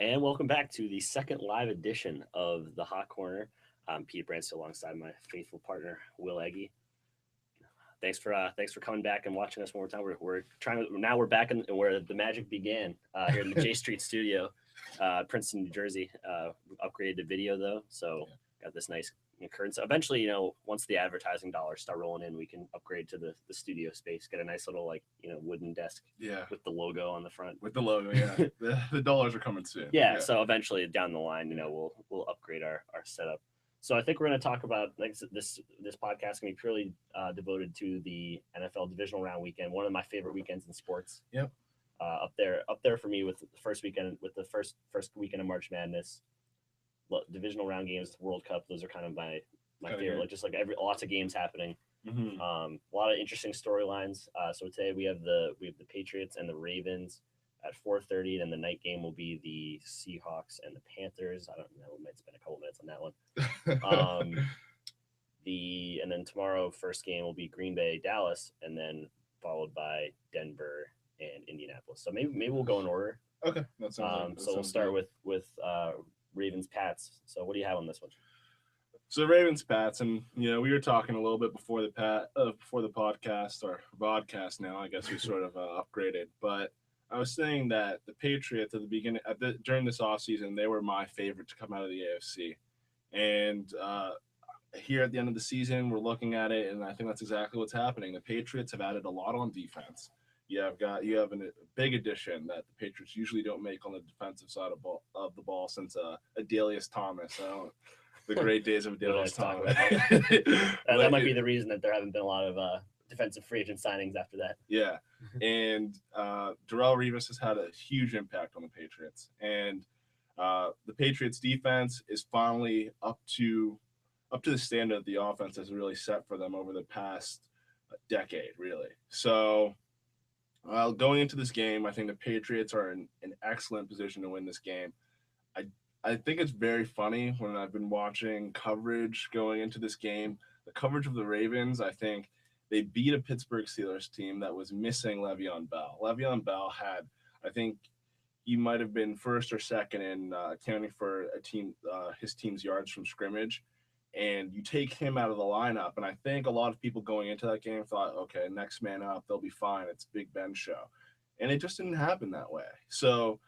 And welcome back to the second live edition of the Hot Corner. I'm Pete Branson alongside my faithful partner Will Eggy. Thanks for coming back and watching us one more time. We're trying to now we're back in where the magic began here in the J Street Studio, Princeton, New Jersey. Upgraded to video though, so got this nice curtain. So eventually, once the advertising dollars start rolling in, we can upgrade to the studio space. Get a nice little wooden desk. Yeah. With the logo on the front. With the logo, yeah. the dollars are coming soon. Yeah. So eventually down the line, we'll upgrade our setup. So I think we're going to talk about this podcast going to be purely devoted to the NFL Divisional Round weekend, one of my favorite weekends in sports. Yep. Up there for me with the first weekend weekend of March Madness. Divisional round games, World Cup, those are kind of my favorite. Like just like lots of games happening. Mm-hmm. A lot of interesting storylines. So today we have the Patriots and the Ravens at 4:30. Then the night game will be the Seahawks and the Panthers. I don't know, we might spend a couple minutes on that one. And then tomorrow first game will be Green Bay, Dallas, and then followed by Denver and Indianapolis. So maybe we'll go in order. Okay, that sounds. So we'll start with Ravens Pats. So what do you have on this one? So Ravens Pats, and we were talking a little bit before the podcast or vodcast. Now I guess we sort of upgraded, but I was saying that the Patriots at the beginning, during this offseason, they were my favorite to come out of the AFC, and here at the end of the season, we're looking at it, and I think that's exactly what's happening. The Patriots have added a lot on defense. You have a big addition that the Patriots usually don't make on the defensive side of the ball since Adelius Thomas. The great days of Adelius Thomas. That might be the reason that there haven't been a lot of defensive free agent signings after that. Yeah, and Darrelle Revis has had a huge impact on the Patriots, and the Patriots defense is finally up to the standard that the offense has really set for them over the past decade, really. So going into this game, I think the Patriots are in an excellent position to win this game. I think it's very funny when I've been watching coverage going into this game, the coverage of the Ravens. I think they beat a Pittsburgh Steelers team that was missing Le'Veon Bell. Le'Veon Bell had, I think he might have been first or second in accounting for his team's yards from scrimmage. And you take him out of the lineup, and I think a lot of people going into that game thought, okay, next man up, they'll be fine. It's Big Ben's show. And it just didn't happen that way. So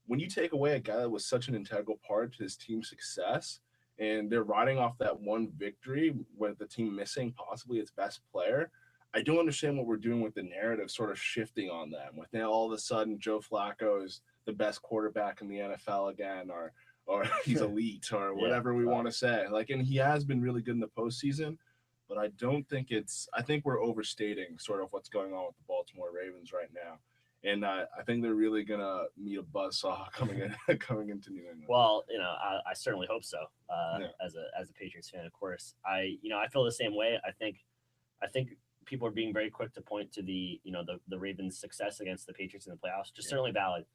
when you take away a guy that was such an integral part to his team's success, and they're riding off that one victory with the team missing possibly its best player, I don't understand what we're doing with the narrative sort of shifting on them. With now all of a sudden Joe Flacco is the best quarterback in the NFL again, or he's elite, or whatever we want to say. And he has been really good in the postseason, but I think we're overstating sort of what's going on with the Baltimore Ravens right now. And I think they're really gonna meet a buzzsaw coming into New England. Well, I certainly hope so. As a Patriots fan, of course, I feel the same way. I think people are being very quick to point to the Ravens' success against the Patriots in the playoffs. Certainly valid.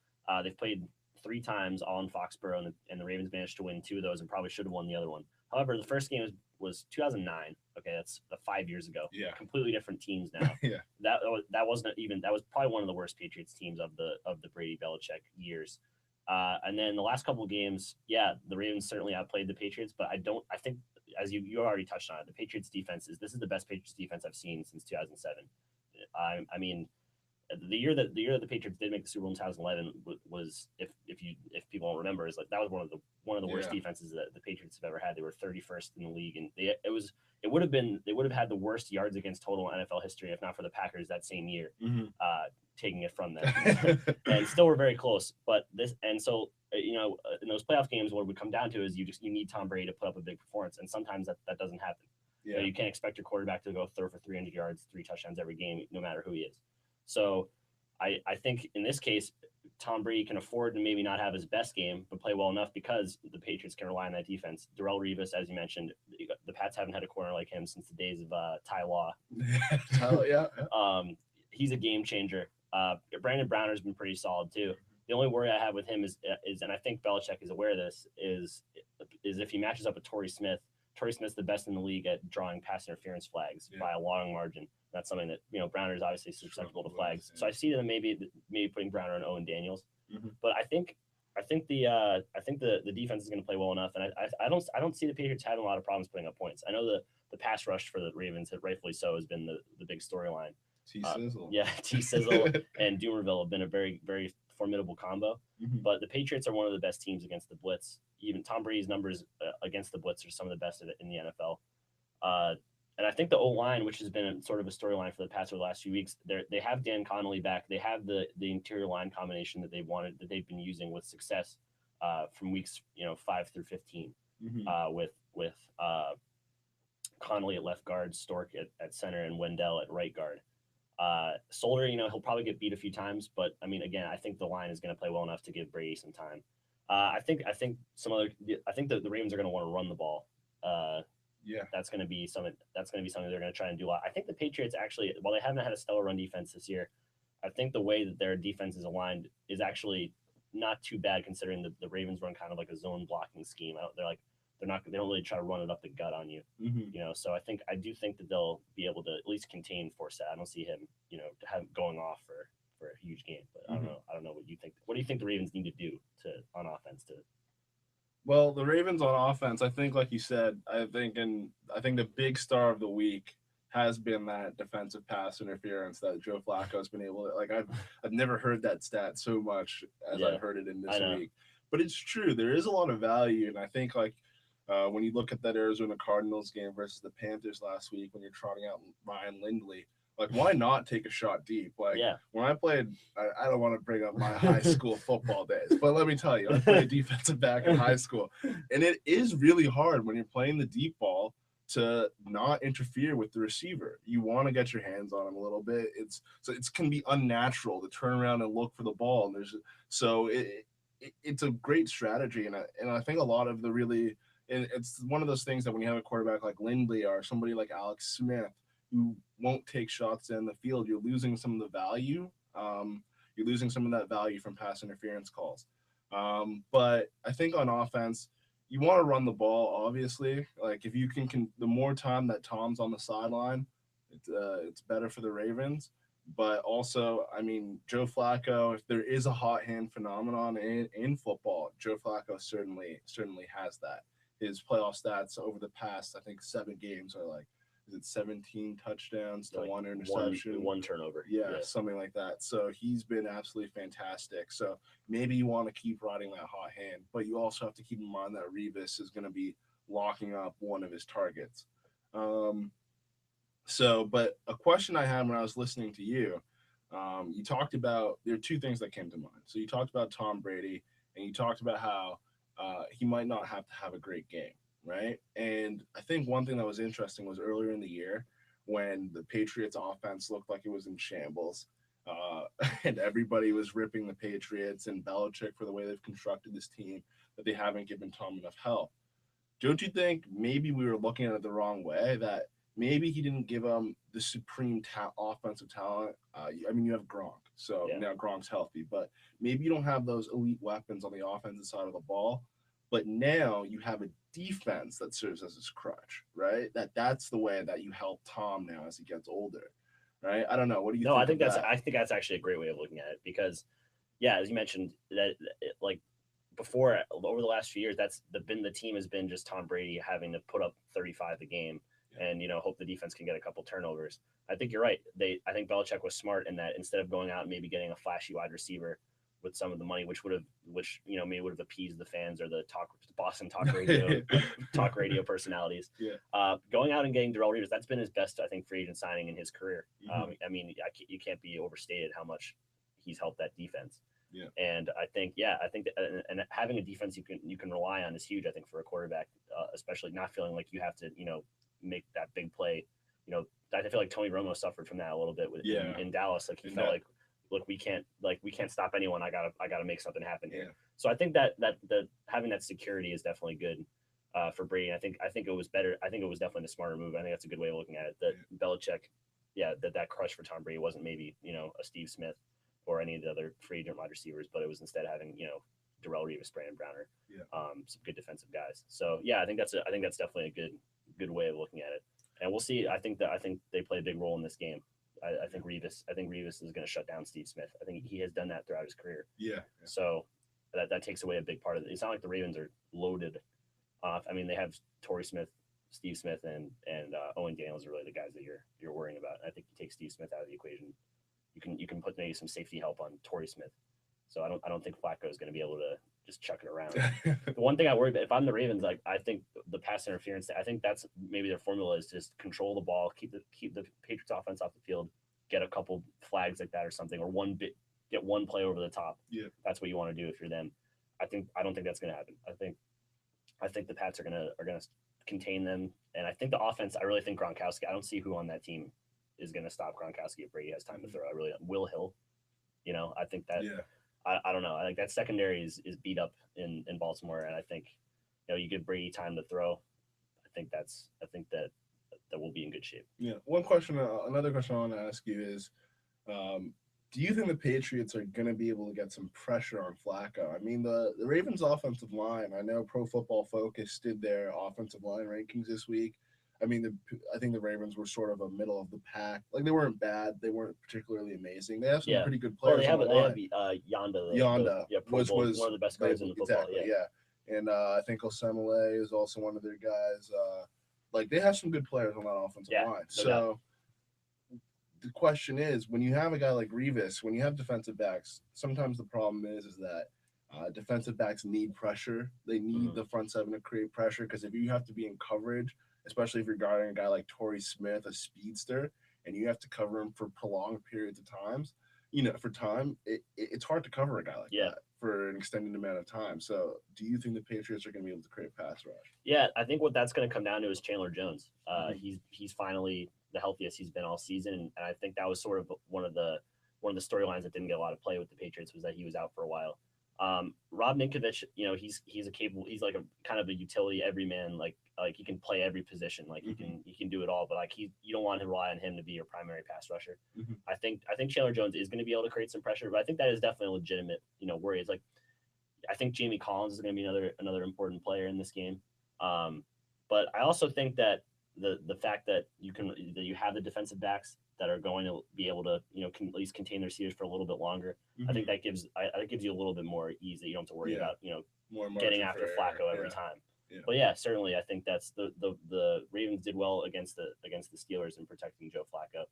They've played 3 times all in Foxborough, and the Ravens managed to win 2 of those and probably should have won the other one. However, the first game was 2009. Okay, that's 5 years ago. Yeah, completely different teams now. Yeah, that was probably one of the worst Patriots teams of the Brady Belichick years. And then the last couple of games, the Ravens certainly outplayed the Patriots, but I think as you already touched on it, the Patriots defense this is the best Patriots defense I've seen since 2007. I mean, the year that the Patriots did make the Super Bowl in 2011 was, if people don't remember, is that was one of the worst defenses that the Patriots have ever had. They were 31st in the league, and they would have had the worst yards against total in NFL history if not for the Packers that same year, taking it from them, and still were very close. But in those playoff games, what it would come down to is you need Tom Brady to put up a big performance, and sometimes that doesn't happen. Yeah. You can't expect your quarterback to go throw for 300 yards, 3 touchdowns every game, no matter who he is. So I think in this case, Tom Brady can afford to maybe not have his best game, but play well enough because the Patriots can rely on that defense. Darrelle Revis, as you mentioned, the Pats haven't had a corner like him since the days of Ty Law. He's a game changer. Brandon Browner's been pretty solid too. The only worry I have with him is, and I think Belichick is aware of this, is if he matches up with Torrey Smith. Torrey Smith's the best in the league at drawing pass interference flags by a long margin. That's something that Browner is obviously susceptible to flags. So I see them maybe putting Browner and Owen Daniels. Mm-hmm. But I think the defense is going to play well enough, and I don't see the Patriots having a lot of problems putting up points. I know the pass rush for the Ravens, rightfully so, has been the big storyline. T-Sizzle. Yeah, T-Sizzle and Doomerville have been a very, very formidable combo. Mm-hmm. But the Patriots are one of the best teams against the blitz. Even Tom Brady's numbers against the blitz are some of the best in the NFL. And I think the O-line, which has been sort of a storyline for the past or the last few weeks, they have Dan Connolly back. They have the interior line combination that they've been using with success from weeks 5 through 15, with Connolly at left guard, Stork at center, and Wendell at right guard. Solder, he'll probably get beat a few times, but I mean, again, I think the line is going to play well enough to give Brady some time. I think the Ravens are going to want to run the ball. That's going to be something they're going to try and do a lot. I think the Patriots actually, while they haven't had a stellar run defense this year, I think the way that their defense is aligned is actually not too bad, considering the Ravens run kind of like a zone blocking scheme. They don't really try to run it up the gut on you. So I do think that they'll be able to at least contain Forsett. I don't see him going off for a huge game, but I don't know what you think. What do you think the Ravens need to do on offense to? Well, the Ravens on offense, I think, like you said, I think the big star of the week has been that defensive pass interference that Joe Flacco's been able to, like, I've never heard that stat so much as I've heard it in this week. But it's true. There is a lot of value, and I think, like, when you look at that Arizona Cardinals game versus the Panthers last week, when you're trotting out Ryan Lindley, like, why not take a shot deep? Like, when I played, I don't want to bring up my high school football days, but let me tell you, I played defensive back in high school, and it is really hard when you're playing the deep ball to not interfere with the receiver. You want to get your hands on him a little bit. It can be unnatural to turn around and look for the ball, and it's a great strategy, and I think a lot of it's one of those things that when you have a quarterback like Lindley or somebody like Alex Smith who won't take shots in the field, you're losing some of the value. You're losing some of that value from pass interference calls. But I think on offense, you want to run the ball, obviously. Like, if you can the more time that Tom's on the sideline, it's better for the Ravens. But also, I mean, Joe Flacco, if there is a hot hand phenomenon in football, Joe Flacco certainly has that. His playoff stats over the past, I think, 7 games are like, is it 17 touchdowns to 1 interception? One turnover. Yeah, something like that. So he's been absolutely fantastic. So maybe you want to keep riding that hot hand, but you also have to keep in mind that Revis is going to be locking up one of his targets. But a question I had when I was listening to you, you talked about, there are 2 things that came to mind. So you talked about Tom Brady, and you talked about how he might not have to have a great game. Right. And I think one thing that was interesting was earlier in the year when the Patriots offense looked like it was in shambles, and everybody was ripping the Patriots and Belichick for the way they've constructed this team, that they haven't given Tom enough help. Don't you think maybe we were looking at it the wrong way, that maybe he didn't give them the supreme offensive talent? I mean, you have Gronk, so now Gronk's healthy, but maybe you don't have those elite weapons on the offensive side of the ball. But now you have a defense that serves as his crutch, right? That's the way that you help Tom now as he gets older, right? I don't know. What do you think? No, I think that's actually a great way of looking at it, because, as you mentioned, that like before, over the last few years, the team has been just Tom Brady having to put up 35 a game and hope the defense can get a couple turnovers. I think you're right. I think Belichick was smart in that instead of going out and maybe getting a flashy wide receiver with some of the money, which maybe would have appeased the fans or the Boston talk radio personalities. Going out and getting Darrelle Revis, that's been his best, I think, free agent signing in his career. I mean, you can't be overstated how much he's helped that defense. And I think that, and having a defense you can rely on is huge, I think, for a quarterback, especially not feeling like you have to make that big play. I feel like Tony Romo suffered from that a little bit in Dallas. Like, he felt like, look, we can't stop anyone. I gotta make something happen here. So I think that having that security is definitely good for Brady. I think it was better. I think it was definitely the smarter move. I think that's a good way of looking at it. That Belichick, that crush for Tom Brady wasn't maybe a Steve Smith or any of the other free agent wide receivers, but it was instead having Darrelle Revis, Brandon Browner, some good defensive guys. So I think that's definitely a good way of looking at it. And we'll see. I think they play a big role in this game. I think Revis is going to shut down Steve Smith. I think he has done that throughout his career. So that takes away a big part of it. It's not like the Ravens are loaded off. I mean, they have Torrey Smith, Steve Smith, and Owen Daniels are really the guys that you're worrying about. And I think you take Steve Smith out of the equation, you can put maybe some safety help on Torrey Smith. So I don't think Flacco is going to be able to just chuck it around. The one thing I worry about, if I'm the Ravens, like I think the pass interference, I think that's maybe their formula is just control the ball, keep the Patriots offense off the field, get a couple flags like that or something, or get one play over the top. Yeah, that's what you want to do if you're them. I don't think that's going to happen. I think the Pats are gonna contain them, and I think the offense. I really think Gronkowski. I don't see who on that team is going to stop Gronkowski if Brady has time to throw. I really Will Hill. I think that. Yeah. I don't know. I think that secondary is beat up in Baltimore, and I think you give Brady time to throw. I think that we'll be in good shape. Yeah. Another question I want to ask you is, do you think the Patriots are going to be able to get some pressure on Flacco? I mean, the Ravens' offensive line. I know Pro Football Focus did their offensive line rankings this week. I mean, I think the Ravens were sort of a middle of the pack. Like, they weren't bad. They weren't particularly amazing. They have some pretty good players. Well, they have Yonda. Yonda was one of the best guys in the football. Exactly, yeah. And I think Osemele is also one of their guys. Like, they have some good players on that offensive line. So the question is, when you have a guy like Revis, when you have defensive backs, sometimes the problem is that defensive backs need pressure. They need the front seven to create pressure, because if you have to be in coverage, especially if you're guarding a guy like Torrey Smith, a speedster, and you have to cover him for prolonged periods of times, it's hard to cover a guy like that for an extended amount of time. So do you think the Patriots are going to be able to create a pass rush? Yeah, I think what that's going to come down to is Chandler Jones. He's finally the healthiest he's been all season, and I think that was sort of one of the storylines that didn't get a lot of play with the Patriots, was that he was out for a while. Rob Ninkovich, he's like a kind of a utility everyman, like he can play every position, like he can do it all, but like you don't want to rely on him to be your primary pass rusher. I think Chandler Jones is going to be able to create some pressure, but I think that is definitely a legitimate worry. It's like, I think Jamie Collins is going to be another important player in this game, but I also think that the fact that you have the defensive backs that are going to be able to can at least contain their receivers for a little bit longer. I think that gives you a little bit more ease, that you don't have to worry about more getting after Flacco every time. Yeah. But certainly I think that's the Ravens did well against the Steelers in protecting Joe Flacco.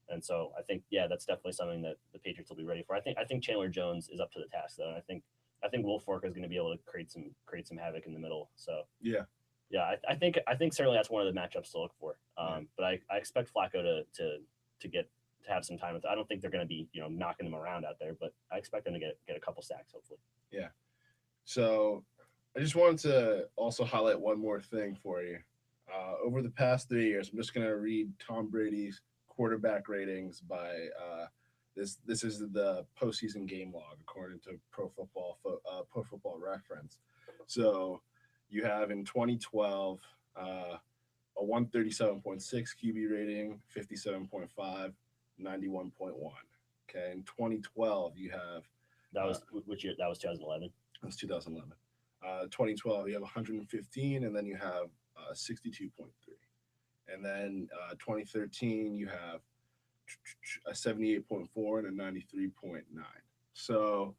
And so I think that's definitely something that the Patriots will be ready for. I think Chandler Jones is up to the task, though, and I think Will Fork is going to be able to create some havoc in the middle. So I think certainly that's one of the matchups to look for. But I expect Flacco to have some time with it. I don't think they're going to be knocking them around out there, but I expect them to get a couple sacks, hopefully. Yeah. So I just wanted to also highlight one more thing for you. Over the past 3 years, I'm just going to read Tom Brady's quarterback ratings by this is the postseason game log according to Pro Football Reference. So you have in 2012 a 137.6 QB rating, 57.5, 91.1. Okay, in 2012 you have that was which year? That was 2011. That's 2011. 2012 you have 115, and then you have 62.3, and then 2013 you have a 78.4 and a 93.9. So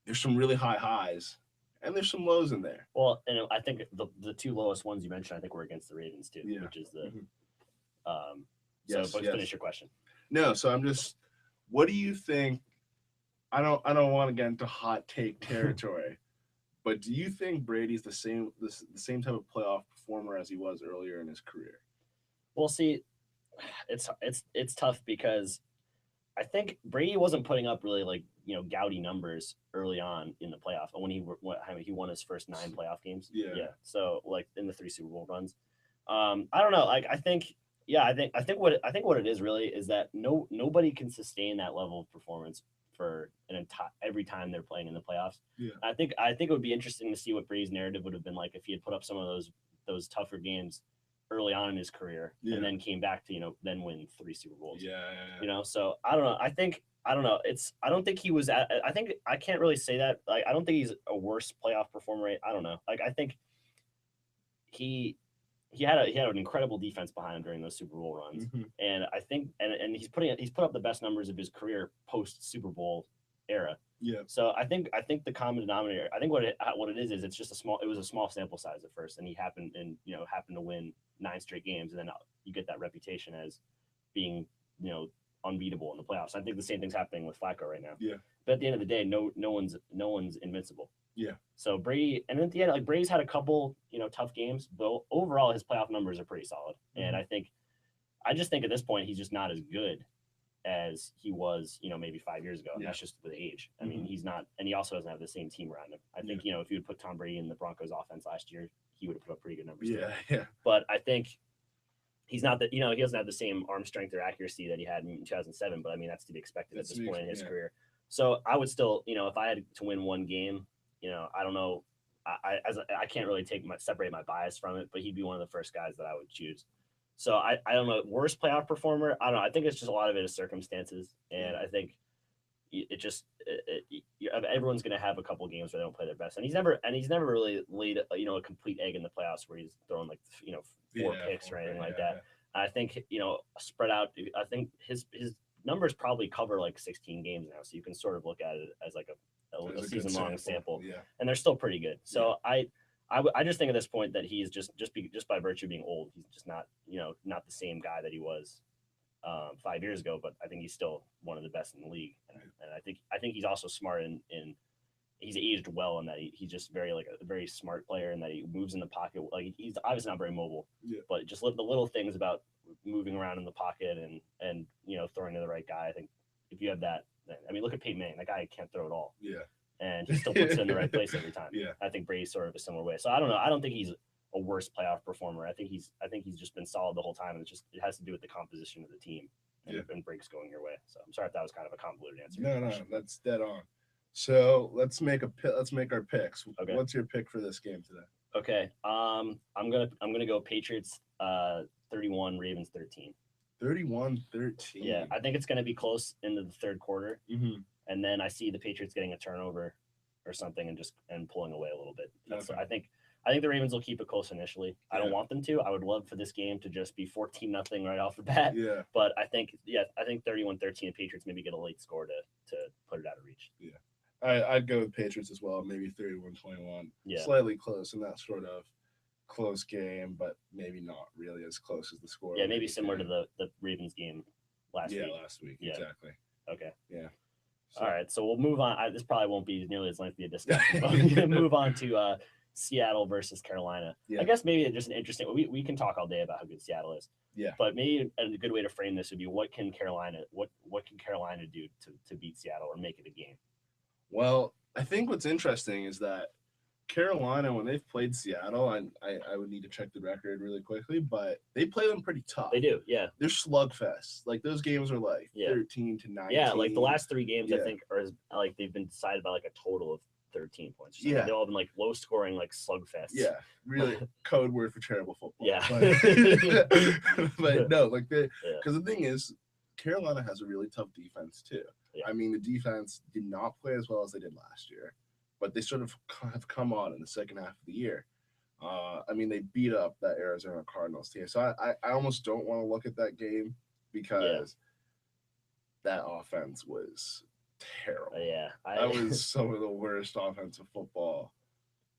there's some really high highs, and there's some lows in there. Well, and I think the two lowest ones you mentioned, I think, were against the Ravens too, which is the. Finish your question. No, so I'm just. What do you think? I don't want to get into hot take territory, but do you think Brady's the same type of playoff performer as he was earlier in his career? Well, see, it's tough because I think Brady wasn't putting up really gaudy numbers early on in the playoff when he won his first 9 playoff games. Yeah. So in the 3 Super Bowl runs, I don't know. I think what it is really is that nobody can sustain that level of performance for every time they're playing in the playoffs. Yeah. I think it would be interesting to see what Brady's narrative would have been like if he had put up some of those tougher games early on in his career and then came back to then win 3 Super Bowls. So I don't know. I don't know. I don't think he was I think I can't really say that. I don't think he's a worse playoff performer. I don't know. I think he had an incredible defense behind him during those Super Bowl runs, and I think and he's put up the best numbers of his career post Super Bowl era. Yeah. So I think the common denominator, I think what it is it's just it was a small sample size at first, and he happened to win 9 straight games, and then you get that reputation as being unbeatable in the playoffs. I think the same thing's happening with Flacco right now. Yeah. But at the end of the day, no one's invincible. Yeah. So Brady, and at the end, like Brady's had a couple tough games, but overall his playoff numbers are pretty solid. And I just think at this point he's just not as good as he was, maybe 5 years ago. And that's just with age. I mean, he's not, and he also doesn't have the same team around him. I think, if you would put Tom Brady in the Broncos offense last year, he would have put up pretty good numbers. Yeah. But I think he's not that, he doesn't have the same arm strength or accuracy that he had in 2007. But I mean, that's to be expected at this point in his career. So I would still, if I had to win one game, I don't know. I can't really separate my bias from it, but he'd be one of the first guys that I would choose. So I don't know. Worst playoff performer, I don't know. I think it's just a lot of it is circumstances, and I think everyone's going to have a couple games where they don't play their best, and he's never really laid a complete egg in the playoffs where he's throwing like 4 picks or anything like that. I think spread out. I think his numbers probably cover like 16 games now, so you can sort of look at it as like a season long sample, and they're still pretty good. So I just think at this point that he's just by virtue of being old, he's just not not the same guy that he was 5 years ago. But I think he's still one of the best in the league, and I think he's also smart in he's aged well in that he's just a very smart player, and that he moves in the pocket. Like he's obviously not very mobile, but just the little things about moving around in the pocket and throwing to the right guy. I think if you have that, I mean, look at Peyton Manning. That guy can't throw at all. Yeah. And he still puts it in the right place every time. Yeah. I think Brady's sort of a similar way. So I don't know. I don't think he's a worse playoff performer. I think he's just been solid the whole time, and it has to do with the composition of the team and breaks going your way. So I'm sorry if that was kind of a convoluted answer. No, that's dead on. So let's make our picks. Okay. What's your pick for this game today? Okay. I'm gonna go Patriots 31, Ravens 13. 31-13. Yeah, I think it's gonna be close into the third quarter. Mm-hmm. And then I see the Patriots getting a turnover or something and pulling away a little bit. So I think the Ravens will keep it close initially. I don't want them to. I would love for this game to just be 14-0 right off the bat. Yeah. But I think 31-13 the Patriots maybe get a late score to put it out of reach. Yeah. I'd go with Patriots as well, maybe 31-21. Yeah. Slightly close in that sort of close game, but maybe not really as close as the score. Yeah, maybe similar to the Ravens game last week. Yeah, last week. Yeah. Exactly. Okay. Yeah. So. All right, so we'll move on. This probably won't be nearly as lengthy a discussion, but we're going to move on to Seattle versus Carolina. Yeah. I guess maybe just an interesting. We can talk all day about how good Seattle is. Yeah. But maybe a good way to frame this would be what can Carolina do to beat Seattle or make it a game? Well, I think what's interesting is that Carolina, when they've played Seattle, and I would need to check the record really quickly, but they play them pretty tough. They do, yeah. They're slugfest. Like those games are like 13-19. Yeah, like the last 3 games I think are like they've been decided by like a total of 13 points. Yeah, they've all been like low scoring, like slugfest. Yeah, really code word for terrible football. Yeah, but no, like because the thing is, Carolina has a really tough defense too. Yeah. I mean, the defense did not play as well as they did last year, but they sort of have come on in the second half of the year. I mean, they beat up that Arizona Cardinals team. So I almost don't want to look at that game because that offense was terrible. That was some of the worst offensive football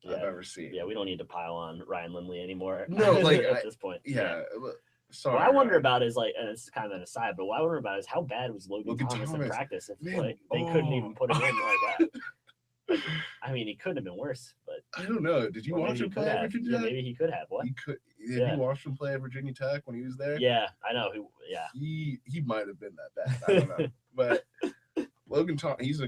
I've ever seen. Yeah, we don't need to pile on Ryan Lindley anymore. No, like at this point. Yeah. Sorry, what I wonder about is and it's kind of an aside, but what I wonder about is how bad was Logan Thomas in practice if they couldn't even put him in like that. I mean, he couldn't have been worse, but I don't know. Did you watch him play at Virginia Tech? Maybe he could have. What? He could. Did you watch him play at Virginia Tech when he was there? Yeah, I know. He might have been that bad. I don't know. But Logan Thomas, he's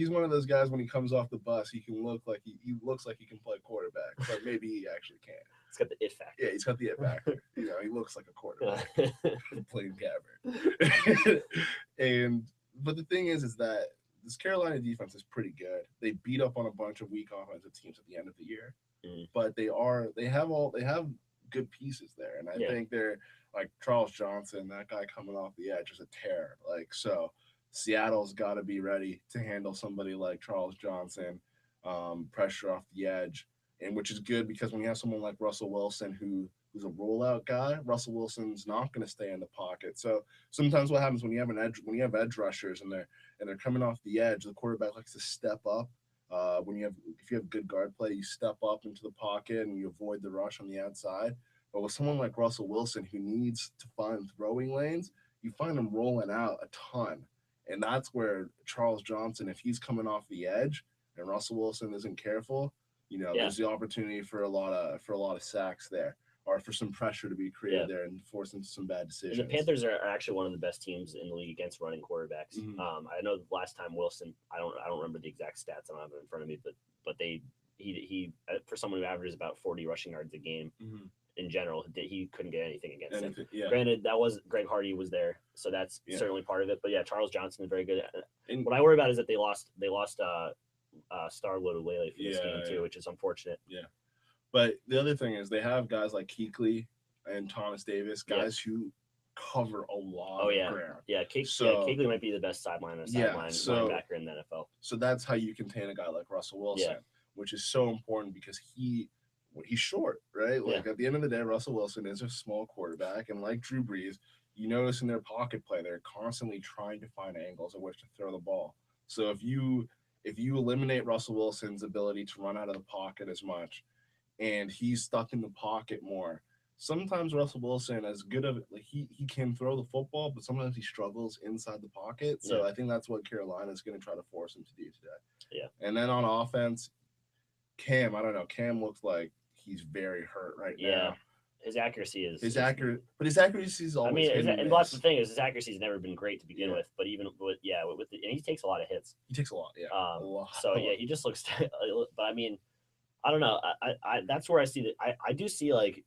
one of those guys when he comes off the bus, he can look like he looks like he can play quarterback, but maybe he actually can't. He's got the it factor. Yeah, he's got the it factor. He looks like a quarterback playing Gabbard. But the thing is that this Carolina defense is pretty good. They beat up on a bunch of weak offensive teams at the end of the year, but they have good pieces there, and I think they're like Charles Johnson, that guy coming off the edge is a terror. Like so, Seattle's got to be ready to handle somebody like Charles Johnson, pressure off the edge, and which is good because when you have someone like Russell Wilson who's a rollout guy, Russell Wilson's not going to stay in the pocket. So sometimes what happens when you have edge rushers and and they're coming off the edge, the quarterback likes to step up. If you have good guard play, you step up into the pocket and you avoid the rush on the outside. But with someone like Russell Wilson who needs to find throwing lanes, you find him rolling out a ton. And that's where Charles Johnson, if he's coming off the edge and Russell Wilson isn't careful, there's the opportunity for a lot of sacks there, or for some pressure to be created there and force into some bad decisions. And the Panthers are actually one of the best teams in the league against running quarterbacks. Mhm. I know the last time Wilson, I don't remember the exact stats. I don't have it in front of me, but he for someone who averages about 40 rushing yards a game. Mm-hmm. In general, he couldn't get anything against him. Yeah. Granted, that was Greg Hardy was there, so that's certainly part of it. But yeah, Charles Johnson is very good. And what I worry about is that they lost Star Lotulelei for this game too, which is unfortunate. Yeah, but the other thing is they have guys like Kuechly and Thomas Davis, guys who cover a lot of ground. Yeah, Kuechly might be the best sideline linebacker in the NFL. So that's how you contain a guy like Russell Wilson, which is so important because he's short, right? Like at the end of the day, Russell Wilson is a small quarterback, and like Drew Brees, you notice in their pocket play, they're constantly trying to find angles at which to throw the ball. So if you eliminate Russell Wilson's ability to run out of the pocket as much, and he's stuck in the pocket more, sometimes Russell Wilson, as good of like he can throw the football, but sometimes he struggles inside the pocket. So I think that's what Carolina is going to try to force him to do today. Yeah. And then on offense, Cam, I don't know. Cam looks like he's very hurt right now. Yeah. His accuracy is his accuracy is always. I mean, and that's the thing is his accuracy has never been great to begin with. But even and he takes a lot of hits. He takes a lot, a lot. So he just looks. But I mean, I don't know. I that's where I see that. I do see like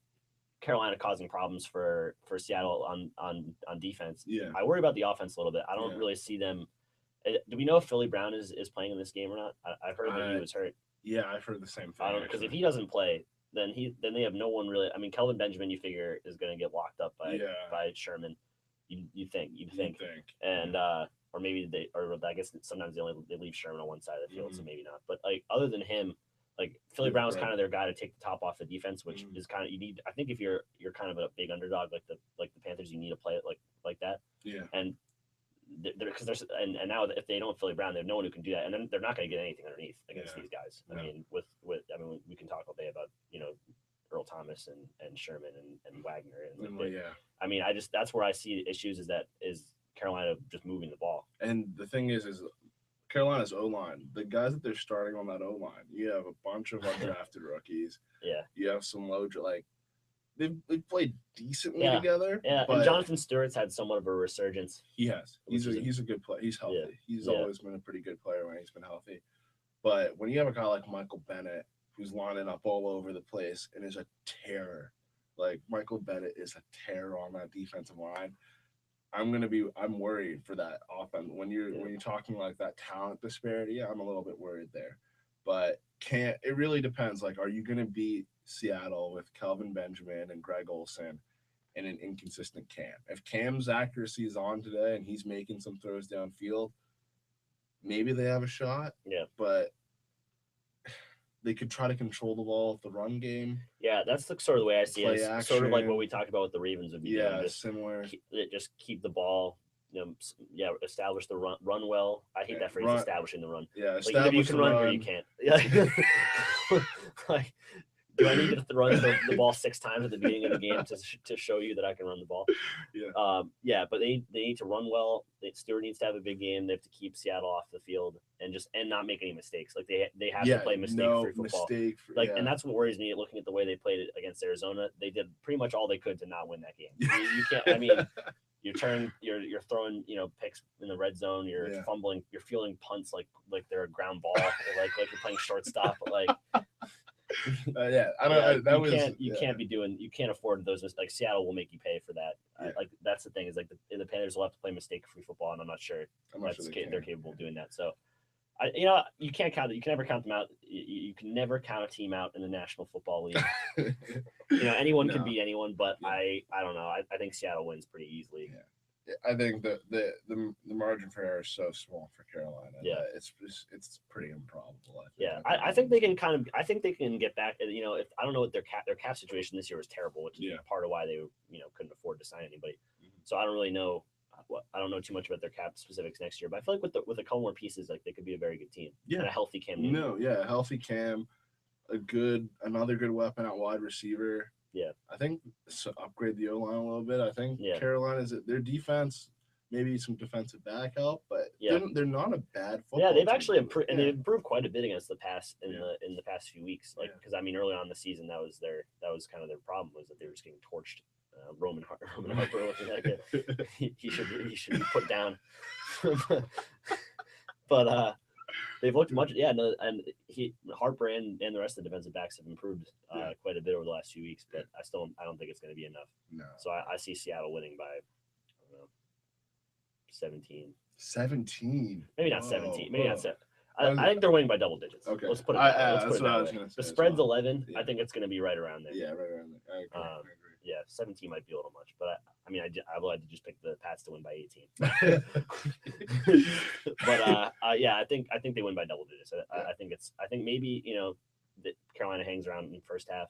Carolina causing problems for Seattle on defense. Yeah. I worry about the offense a little bit. I don't really see them. Do we know if Philly Brown is playing in this game or not? I've heard that he was hurt. Yeah, I've heard the same thing. I don't know, because if he doesn't play, then they have no one really. I mean, Kelvin Benjamin, you figure, is going to get locked up by Sherman. You'd think, and or maybe I guess sometimes they leave Sherman on one side of the field, so maybe not. But like other than him, like Philly Brown is kind of their guy to take the top off the defense, which is kind of you need. I think if you're kind of a big underdog like the Panthers, you need to play it like that. Yeah. And and now if they don't Philly Brown, they have no one who can do that, and then they're not going to get anything underneath against these guys. I mean, we can talk all day about Earl Thomas and Sherman and Wagner and I mean, that's where I see issues is Carolina just moving the ball. And the thing is Carolina's O-line, the guys that they're starting on that O-line, you have a bunch of undrafted rookies. Yeah. You have some they've played decently together. Yeah, and Jonathan Stewart's had somewhat of a resurgence. He has. He's a good player. He's healthy. Yeah. He's always been a pretty good player when he's been healthy. But when you have a guy like Michael Bennett who's lining up all over the place and is a terror, like Michael Bennett is a terror on that defensive line. I'm worried for that offense. When you're talking like that talent disparity, I'm a little bit worried there. But it really depends. Like, are you going to beat Seattle with Kelvin Benjamin and Greg Olsen and an inconsistent Cam? If Cam's accuracy is on today and he's making some throws downfield, maybe they have a shot. Yeah. But they could try to control the ball with the run game. Yeah, that's sort of the way I see it. It's sort of like what we talked about with the Ravens would be. Yeah, similar. Just keep the ball. Establish the run well. I hate that phrase, establishing the run. Yeah, like either you can run or you can't. Yeah. Like, do I need to run the ball 6 times at the beginning of the game to show you that I can run the ball? Yeah. But they need to run well. Stewart needs to have a big game. They have to keep Seattle off the field and not make any mistakes. Like they have to play mistake-free football. And that's what worries me. Looking at the way they played it against Arizona, they did pretty much all they could to not win that game. You can't. I mean, you're throwing picks in the red zone. You're fumbling. You're fielding punts like they're a ground ball, like you're playing shortstop. Like. You can't afford those. Like Seattle will make you pay for that. Like that's the thing is like the Panthers will have to play mistake-free football, and I'm not sure they're capable of doing that. So, you can't count it. You can never count them out. You can never count a team out in the National Football League. Anyone can beat anyone, but I don't know. I think Seattle wins pretty easily. Yeah. I think the margin for error is so small for Carolina. Yeah, it's pretty improbable. I think they can get back. If I don't know what their cap situation this year was terrible, which is part of why they couldn't afford to sign anybody. So I don't really know I don't know too much about their cap specifics next year, but I feel like with a couple more pieces, like they could be a very good team. Yeah. And a healthy Cam Newton. No, yeah, healthy Cam, another good weapon at wide receiver. Yeah. I think upgrade the O line a little bit. I think Yeah. Carolina's their defense, maybe some defensive back help, but Yeah. they're not a bad football. Yeah, they've team. actually improved, and they've improved quite a bit against the pass in the past few weeks. Like, because I mean, early on in the season, that was kind of their problem, was that they were just getting torched. Roman Harper looking like it. He should be put down. But they've looked much, and Harper and the rest of the defensive backs have improved quite a bit over the last few weeks. But I don't think it's going to be enough. No. So I see Seattle winning by, I don't know, 17. 17. Maybe not 17. Maybe not 7. I think they're winning by double digits. Okay. Let's put it that way. I was going to say. The spread's 11. Yeah. I think it's going to be right around there. Yeah, right around there. I agree. Yeah, 17 might be a little much, but I mean, I would like to just pick the Pats to win by 18. But I think they win by double digits. I think maybe that Carolina hangs around in the first half.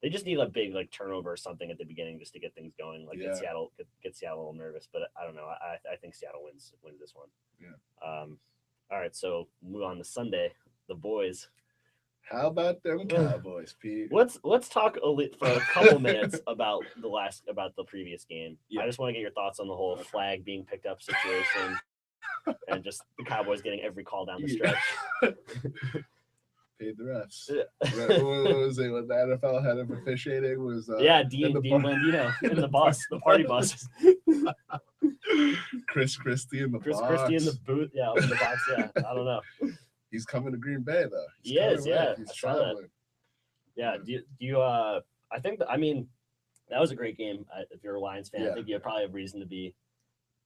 They just need a big turnover or something at the beginning just to get things going, get Seattle a little nervous. But I don't know. I think Seattle wins this one. Yeah. All right, so move on to Sunday. The boys. How about them Cowboys, Pete? Let's talk for a couple minutes about the previous game. Yeah. I just want to get your thoughts on the whole flag being picked up situation and just the Cowboys getting every call down the stretch. Paid the refs. Yeah. What was it? What the NFL had of officiating was Dean Blandino in the party bus. Chris Christie in the box. Chris Christie in the booth. Yeah, in the box. Yeah, I don't know. He's coming to Green Bay though. He is. Yeah, he's traveling. Yeah. Do you? I think. I mean, that was a great game. If you're a Lions fan, I think you probably have reason to be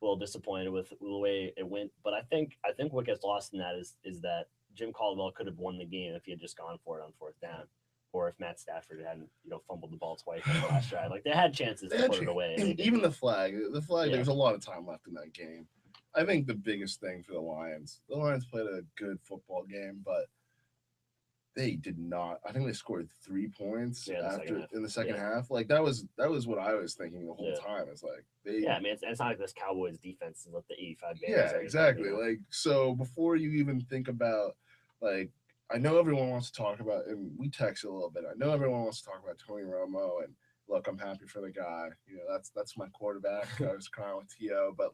a little disappointed with the way it went. But I think what gets lost in that is that Jim Caldwell could have won the game if he had just gone for it on fourth down, or if Matt Stafford hadn't fumbled the ball twice in the last drive. Like they had chances to put it away. And even the flag. There was a lot of time left in that game. I think the biggest thing for the Lions played a good football game, but they did not. I think they scored 3 points in the second half. Like that was what I was thinking the whole time. It's like I mean, it's not like this Cowboys defense is like the 85 Bears. Yeah, exactly. Like so, before you even think about I know everyone wants to talk about, and we texted a little bit. I know everyone wants to talk about Tony Romo, and look, I'm happy for the guy. That's my quarterback. I was crying with T.O., but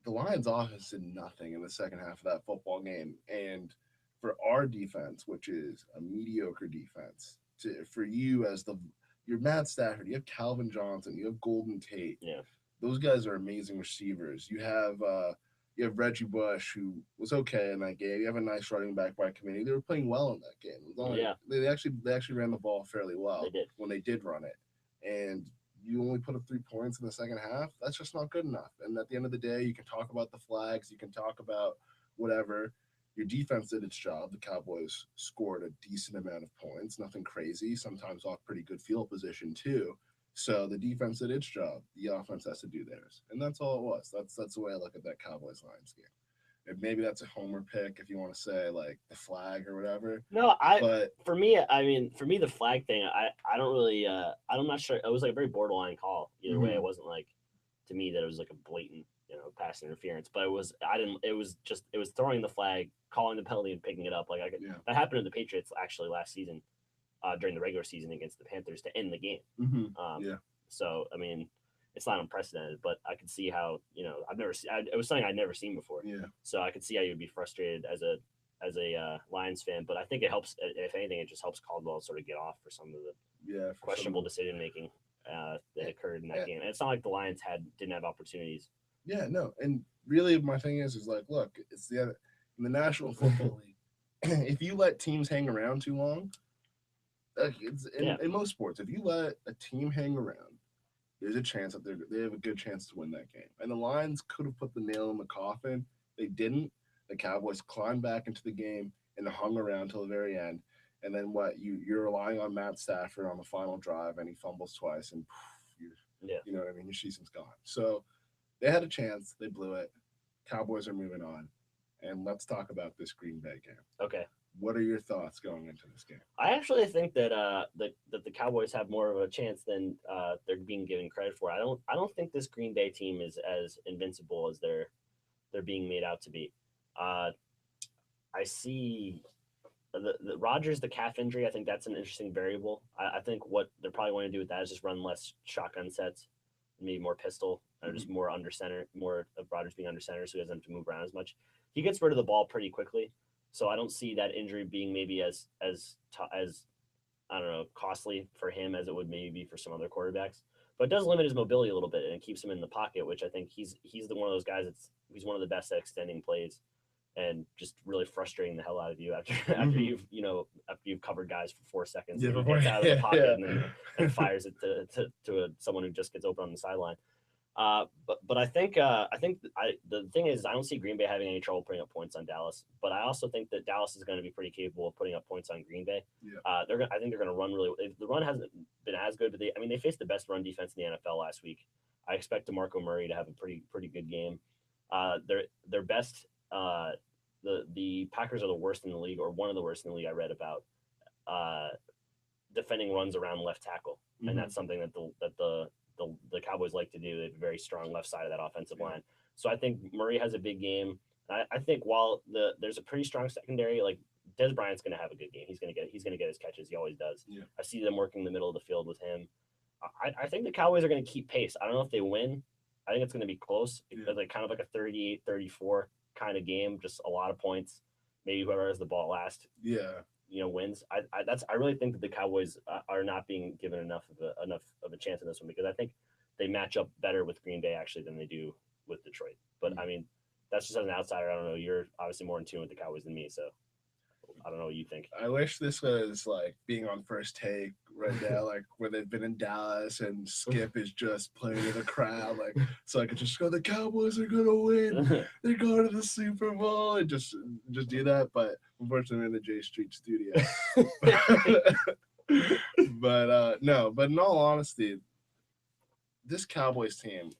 the Lions offense did nothing in the second half of that football game. And for our defense, which is a mediocre defense, for you as you're Matt Stafford, you have Calvin Johnson, you have Golden Tate. Yeah. Those guys are amazing receivers. You have Reggie Bush, who was okay in that game. You have a nice running back by committee. They were playing well in that game. They actually ran the ball fairly well when they did run it. And you only put up 3 points in the second half. That's just not good enough. And at the end of the day, you can talk about the flags. You can talk about whatever. Your defense did its job. The Cowboys scored a decent amount of points, nothing crazy, sometimes off pretty good field position too. So the defense did its job. The offense has to do theirs. And that's all it was. That's the way I look at that Cowboys-Lions game. And maybe that's a homer pick if you want to say the flag or whatever. No, for me, the flag thing, I don't really I'm not sure. It was a very borderline call. Either way, it wasn't to me that it was a blatant, pass interference, but it was throwing the flag, calling the penalty and picking it up. That happened to the Patriots actually last season during the regular season against the Panthers to end the game. Mm-hmm. So, I mean, it's not unprecedented, but I could see how, it was something I'd never seen before. Yeah. So I could see how you'd be frustrated as a Lions fan, but I think it helps. If anything, it just helps Caldwell sort of get off for some of the questionable decision making that occurred in that game. And it's not like the Lions didn't have opportunities. Yeah, no. And really my thing is look, it's in the National Football League. If you let teams hang around too long, in most sports, if you let a team hang around, there's a chance that they have a good chance to win that game. And the Lions could have put the nail in the coffin. They didn't. The Cowboys climbed back into the game and hung around till the very end. And then you're relying on Matt Stafford on the final drive, and he fumbles twice, and you know what I mean? Your season's gone. So they had a chance. They blew it. Cowboys are moving on. And let's talk about this Green Bay game. Okay. What are your thoughts going into this game? I actually think that that the Cowboys have more of a chance than they're being given credit for. I don't think this Green Bay team is as invincible as they're being made out to be. Uh, I see the Rodgers, the calf injury. I think that's an interesting variable. I think what they're probably going to do with that is just run less shotgun sets, maybe more pistol, or just more under center, more of Rodgers being under center, so he doesn't have to move around as much. He gets rid of the ball pretty quickly, so I don't see that injury being maybe as I don't know costly for him as it would maybe be for some other quarterbacks. But it does limit his mobility a little bit and it keeps him in the pocket, which I think he's the one of those guys he's one of the best at extending plays and just really frustrating the hell out of you after after you've covered guys for 4 seconds. Yeah, And he before- gets out of the pocket yeah. and then and fires it to someone who just gets open on the sideline. But I think the thing is I don't see Green Bay having any trouble putting up points on Dallas. But I also think that Dallas is going to be pretty capable of putting up points on Green Bay. Yeah. I think they're going to run really. The run hasn't been as good, but they faced the best run defense in the NFL last week. I expect DeMarco Murray to have a pretty good game. Their best. The Packers are the worst in the league, or one of the worst in the league. I read about defending runs around left tackle, and that's something that the Cowboys like to do. They have a very strong left side of that offensive line. So I think Murray has a big game. I think while there's a pretty strong secondary, like Des Bryant's going to have a good game. He's going to get his catches. He always does. Yeah. I see them working the middle of the field with him. I think the Cowboys are going to keep pace. I don't know if they win. I think it's going to be close. Yeah. Like kind of like a 38-34 kind of game, just a lot of points. Maybe whoever has the ball last, wins. I really think that the Cowboys are not being given enough of a chance in this one because I think they match up better with Green Bay actually than they do with Detroit. But I mean, that's just as an outsider. I don't know. You're obviously more in tune with the Cowboys than me, so I don't know what you think. I wish this was like being on First Take right now, like where they've been in Dallas and Skip is just playing in the crowd, like so I could just go, the Cowboys are gonna win, they're going to the Super Bowl, and just do that. But unfortunately, I'm in the J Street studio. But in all honesty, this Cowboys team,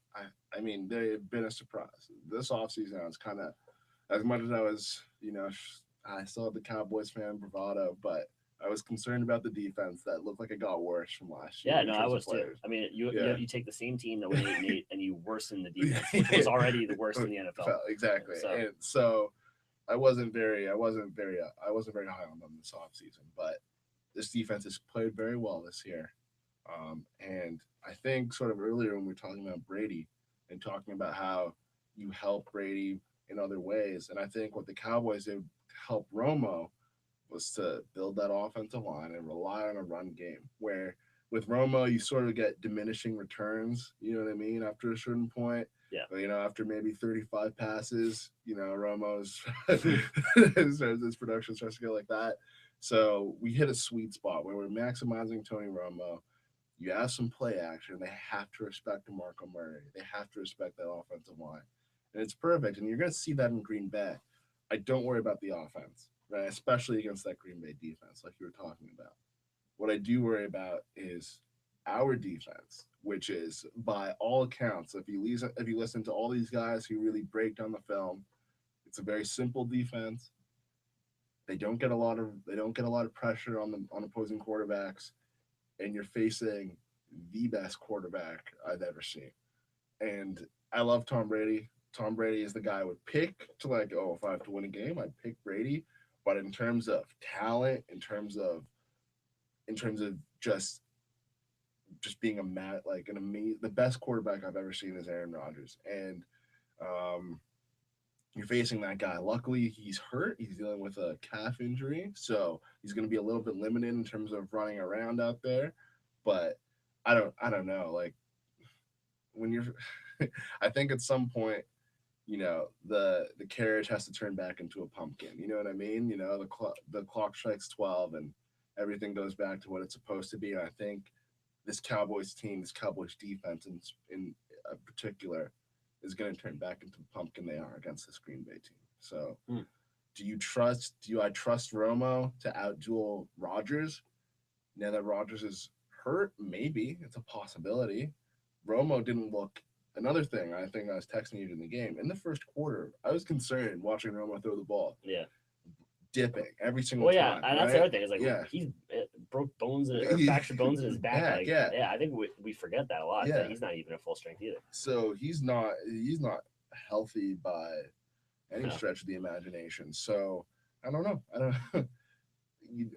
I mean, they've been a surprise. This offseason, I was kind of, as much as I was, I still have the Cowboys fan bravado, but I was concerned about the defense that looked like it got worse from last year. Yeah, no, I was too. I mean, you take the same team that went 8-8 and you worsen the defense, which was already the worst in the NFL. Exactly. And so I wasn't very high on them this offseason, but this defense has played very well this year. And I think sort of earlier when we were talking about Brady and talking about how you help Brady in other ways, and I think what the Cowboys did to help Romo was to build that offensive line and rely on a run game where with Romo you sort of get diminishing returns, you know what I mean, after a certain point. Yeah. But, after maybe 35 passes, Romo's his production starts to go like that. So we hit a sweet spot where we're maximizing Tony Romo. You have some play action. They have to respect DeMarco Murray. They have to respect that offensive line. And it's perfect. And you're going to see that in Green Bay. I don't worry about the offense, right? Especially against that Green Bay defense, like you were talking about. What I do worry about is our defense, which is by all accounts, if you listen to all these guys who really break down the film, it's a very simple defense. They don't get a lot of pressure on opposing quarterbacks, and you're facing the best quarterback I've ever seen. And I love Tom Brady. Tom Brady is the guy I would pick to if I have to win a game, I'd pick Brady. But in terms of talent, in terms of just being the best quarterback I've ever seen is Aaron Rodgers. And you're facing that guy. Luckily, he's hurt. He's dealing with a calf injury, so he's going to be a little bit limited in terms of running around out there. But I don't know. Like when you're, I think at some point, the carriage has to turn back into a pumpkin. You know what I mean? The clock strikes 12 and everything goes back to what it's supposed to be. And I think this Cowboys team, this Cowboys defense in particular, is going to turn back into the pumpkin they are against this Green Bay team. So do I trust Romo to outduel Rodgers? Now that Rodgers is hurt, maybe. It's a possibility. Romo didn't look. Another thing, I think I was texting you in the game. In the first quarter, I was concerned watching Romo throw the ball. Yeah. dipping every single Well, yeah, time. and that's the other thing. Is like he's broke bones or fractured bones in his back. Like, yeah, I think we forget that a lot. That he's not even at full strength either. So he's not healthy by any stretch of the imagination. So I don't know.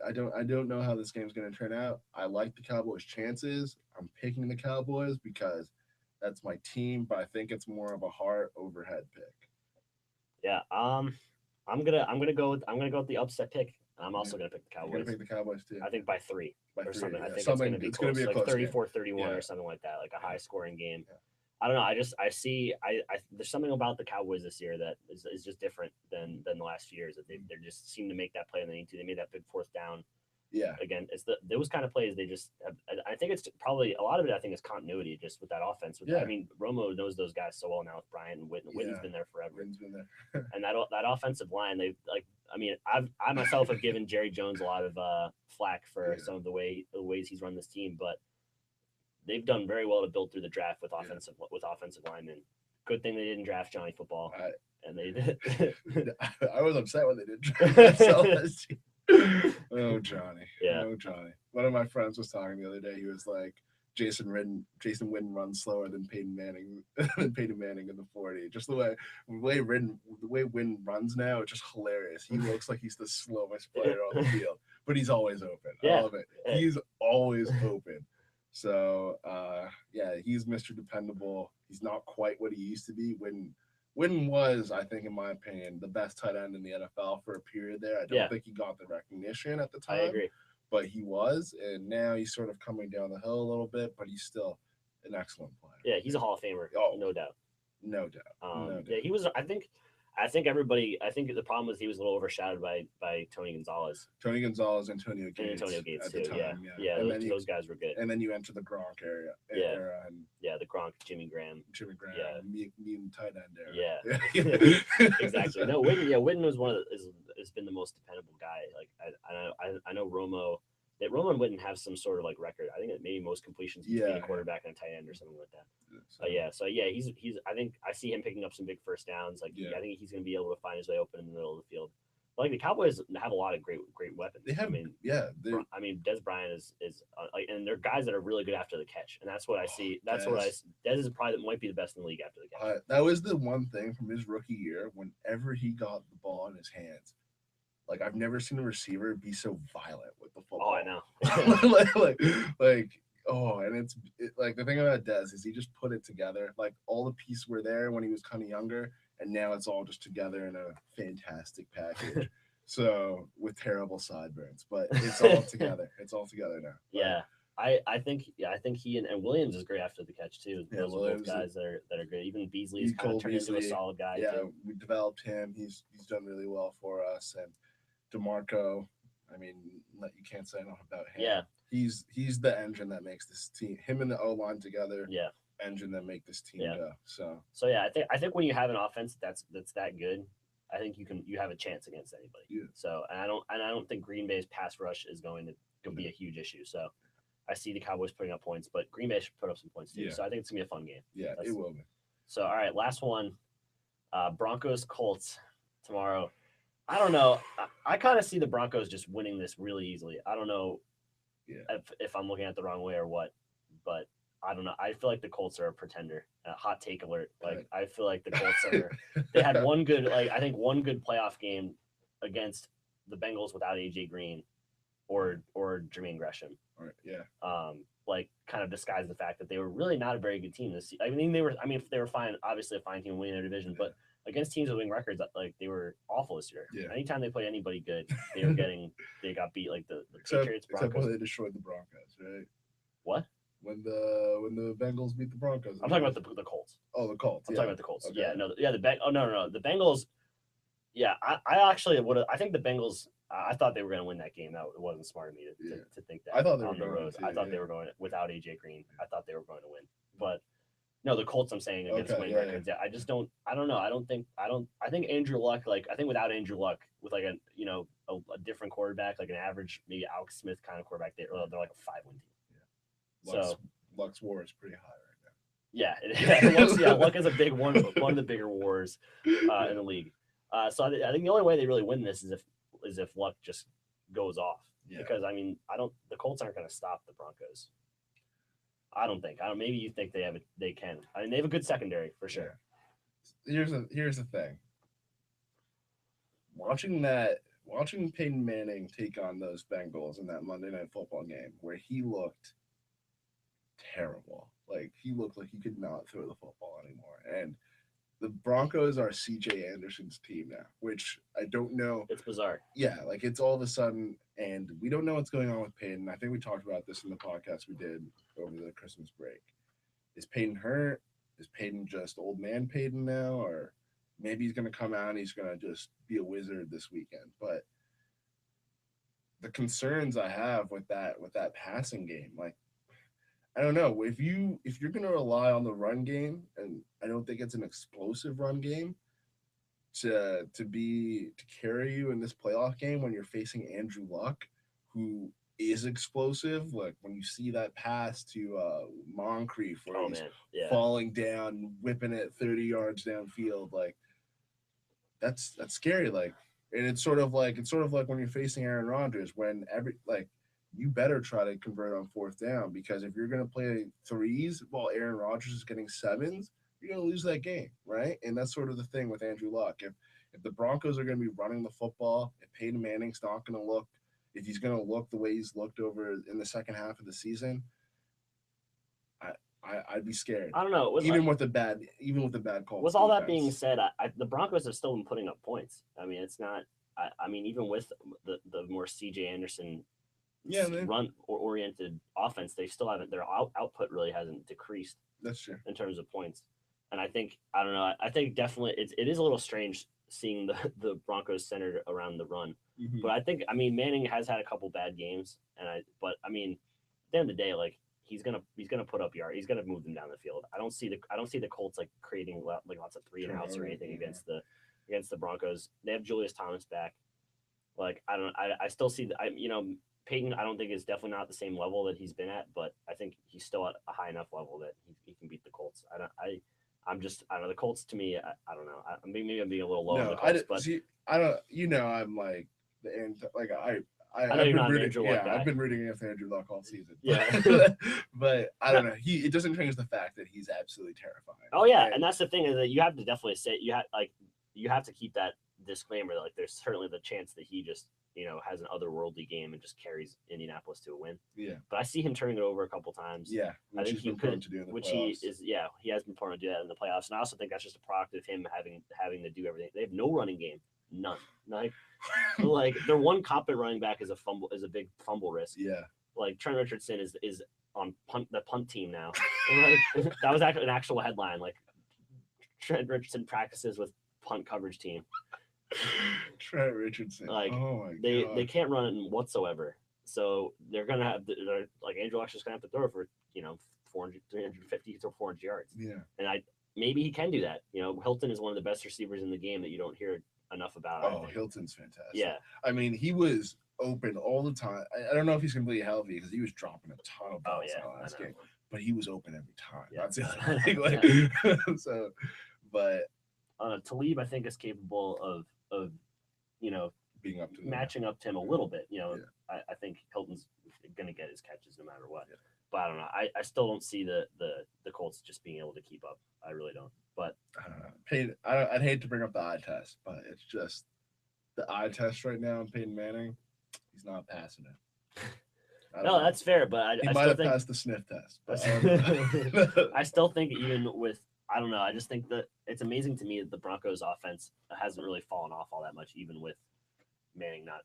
I don't know how this game's going to turn out. I like the Cowboys' chances. I'm picking the Cowboys because that's my team, but I think it's more of a heart overhead pick. Yeah. I'm gonna go with the upset pick. I'm also gonna pick the Cowboys. You're gonna pick the Cowboys too. I think by three or something. Yeah. I think it's gonna be a like close 34-31 or something like that, like a high scoring game. Yeah. I don't know. I see there's something about the Cowboys this year that is just different than the last few years. That they just seem to make that play when they need to. They made that big fourth down. Yeah. Again, it's those kind of plays. They just I think it's probably a lot of it. I think is continuity just with that offense. I mean, Romo knows those guys so well now with Bryant and Witten. Witten's been there forever. Witten's been there. And that offensive line, they like. I mean, I myself have given Jerry Jones a lot of flack for some of the ways he's run this team, but they've done very well to build through the draft with offensive linemen. Good thing they didn't draft Johnny Football, and they did. I was upset when they didn't draft Oh, Johnny. Yeah. Oh, Johnny. One of my friends was talking the other day. He was like, Jason Witten runs slower than Peyton Manning in the 40. Just the way Witten runs now, it's just hilarious. He looks like he's the slowest player on the field, but he's always open. I love it. He's always open. So he's Mr. Dependable. He's not quite what he used to be. Witten was, I think, in my opinion, the best tight end in the NFL for a period there. I don't think he got the recognition at the time. I agree. But he was, and now he's sort of coming down the hill a little bit, but he's still an excellent player. Yeah, he's a Hall of Famer, no doubt. No doubt. Yeah, he was. I think the problem was he was a little overshadowed by Tony Gonzalez. Tony Gonzalez, Antonio Gates at the too. time. Yeah. Those guys were good. And then you enter the Gronk era. The Gronk, Jimmy Graham, mutant tight end era. Yeah. Exactly. No, Witten was has been the most dependable guy. Like I know Romo. That Romo and Witten have some sort of like record. I think it maybe most completions between a quarterback and a tight end or something like that. He's. I think I see him picking up some big first downs. I think he's going to be able to find his way open in the middle of the field. Like the Cowboys have a lot of great weapons. They have. Dez Bryant is like, and they're guys that are really good after the catch, and that's what I see. Dez is probably might be the best in the league after the catch. That was the one thing from his rookie year. Whenever he got the ball in his hands, like I've never seen a receiver be so violent with the football. Oh, I know. And like the thing about Dez is he just put it together. Like all the pieces were there when he was kind of younger, and now it's all just together in a fantastic package. So with terrible sideburns, but it's all together. It's all together now. Yeah. I think he and Williams is great after the catch too. Those are both guys that are good. Even Beasley's kind of turned into a solid guy. Yeah, too. We developed him. He's done really well for us. And DeMarco, I mean, you can't say enough about him. Yeah, he's the engine that makes this team. Him and the O line together. Yeah, engine that make this team go. So yeah, I think when you have an offense that's that good, I think you have a chance against anybody. Yeah. So and I don't think Green Bay's pass rush is going to be a huge issue. So I see the Cowboys putting up points, but Green Bay should put up some points too. Yeah. So I think it's gonna be a fun game. Yeah, it will be. So all right, last one. Broncos Colts tomorrow. I don't know. I kind of see the Broncos just winning this really easily. I don't know if I'm looking at the wrong way or what, but I don't know. I feel like the Colts are a pretender. Hot take alert. Like I feel like the Colts are. They had one good playoff game against the Bengals without AJ Green or Jermaine Gresham. Right. Yeah. Like kind of disguise the fact that they were really not a very good team this season. I mean, they were fine, obviously a fine team winning their division, but against teams with winning records, like they were awful this year. Yeah. Anytime they played anybody good, they got beat. Like the Patriots, Broncos. Except when they destroyed the Broncos, right? What? When the Bengals beat the Broncos. I'm talking about the Colts. Oh, the Colts. I'm talking about the Colts. Okay. Yeah, no, the Bengals. Yeah, I actually would have. I think the Bengals. I thought they were going to win that game. That it wasn't smart of me to think that. I thought they were on the road. I thought they were going without AJ Green. I thought they were going to win, but no, the Colts. I'm saying against winning records. Yeah, I just don't. I don't know. I think Andrew Luck. Like I think without Andrew Luck, with like a different quarterback, like an average maybe Alex Smith kind of quarterback, they're like a 5-win team. Yeah. So Luck's war is pretty high right now. Yeah, Luck is a big one of the bigger wars in the league. So I think the only way they really win this is is if luck just goes off. Yeah. Because I mean, the Colts aren't going to stop the Broncos. I don't think. Maybe you think they can. I mean, they have a good secondary for sure. Here's the thing. Watching Peyton Manning take on those Bengals in that Monday Night Football game where he looked terrible. Like, he looked like he could not throw the football anymore. And the Broncos are C.J. Anderson's team now, which I don't know. It's bizarre. Yeah, like it's all of a sudden, and we don't know what's going on with Peyton. I think we talked about this in the podcast we did over the Christmas break. Is Peyton hurt? Is Peyton just old man Peyton now? Or maybe he's going to come out and he's going to just be a wizard this weekend. But the concerns I have with that passing game, like, I don't know, if you're going to rely on the run game, and I don't think it's an explosive run game to carry you in this playoff game when you're facing Andrew Luck, who is explosive. Like when you see that pass to Moncrief where he's falling down, whipping it 30 yards downfield, like that's scary. Like, and it's sort of like when you're facing Aaron Rodgers, when you better try to convert on fourth down, because if you're going to play threes while Aaron Rodgers is getting sevens, you're going to lose that game, right? And that's sort of the thing with Andrew Luck. If the Broncos are going to be running the football, if Peyton Manning's not going to look, if he's going to look the way he's looked over in the second half of the season, I'd be scared. I don't know. Even with the bad call. With all that being said, the Broncos have still been putting up points. I mean, it's not. I mean, even with the more C.J. Anderson run or oriented offense, they still haven't. Their output really hasn't decreased. That's true in terms of points. And I think I think definitely it is a little strange seeing the Broncos centered around the run. Mm-hmm. But I think Manning has had a couple bad games, but at the end of the day, like he's gonna put up yards. He's gonna move them down the field. I don't see the Colts like creating like lots of 3-and-outs or anything against the Broncos. They have Julius Thomas back. Like I still see Peyton, I don't think is definitely not at the same level that he's been at, but I think he's still at a high enough level that he can beat the Colts. I don't know. The Colts to me, I don't know. Maybe I'm being a little low on the Colts, but I don't. I'm like the end. Like I know you're not an Andrew Luck guy. I've been rooting against Andrew Luck all season. Yeah, but I don't know. It doesn't change the fact that he's absolutely terrifying. Oh yeah, and that's the thing is that you have to definitely say you have to keep that disclaimer that like there's certainly the chance that he just has an otherworldly game and just carries Indianapolis to a win. Yeah. But I see him turning it over a couple times. Yeah. I think he could, to do in the which playoffs. he has been prone to do that in the playoffs. And I also think that's just a product of him having to do everything. They have no running game. None. Like their one competent running back is a big fumble risk. Yeah. Like Trent Richardson is on the punt team now. Like, that was actually an actual headline. Like Trent Richardson practices with punt coverage team. Trent Richardson. Like oh my they can't run it whatsoever. So they're gonna have like Andrew Luck's just gonna have to throw for 350 to 400 yards. Yeah. And maybe he can do that. Hilton is one of the best receivers in the game that you don't hear enough about. Oh, Hilton's fantastic. Yeah. I mean, he was open all the time. I don't know if he's completely healthy because he was dropping a ton of balls in the last game, but he was open every time. Yeah. That's it. So, but Talib, I think, is capable of being up to matching up to him a little bit. I think Hilton's going to get his catches no matter what. Yeah. But I don't know. I still don't see the Colts just being able to keep up. I really don't. But I don't know. I'd hate to bring up the eye test, but it's just the eye test right now in Peyton Manning. He's not passing it. No, that's fair. But he might have passed the sniff test. But I still think even with I don't know. I just think that it's amazing to me that the Broncos offense hasn't really fallen off all that much, even with Manning not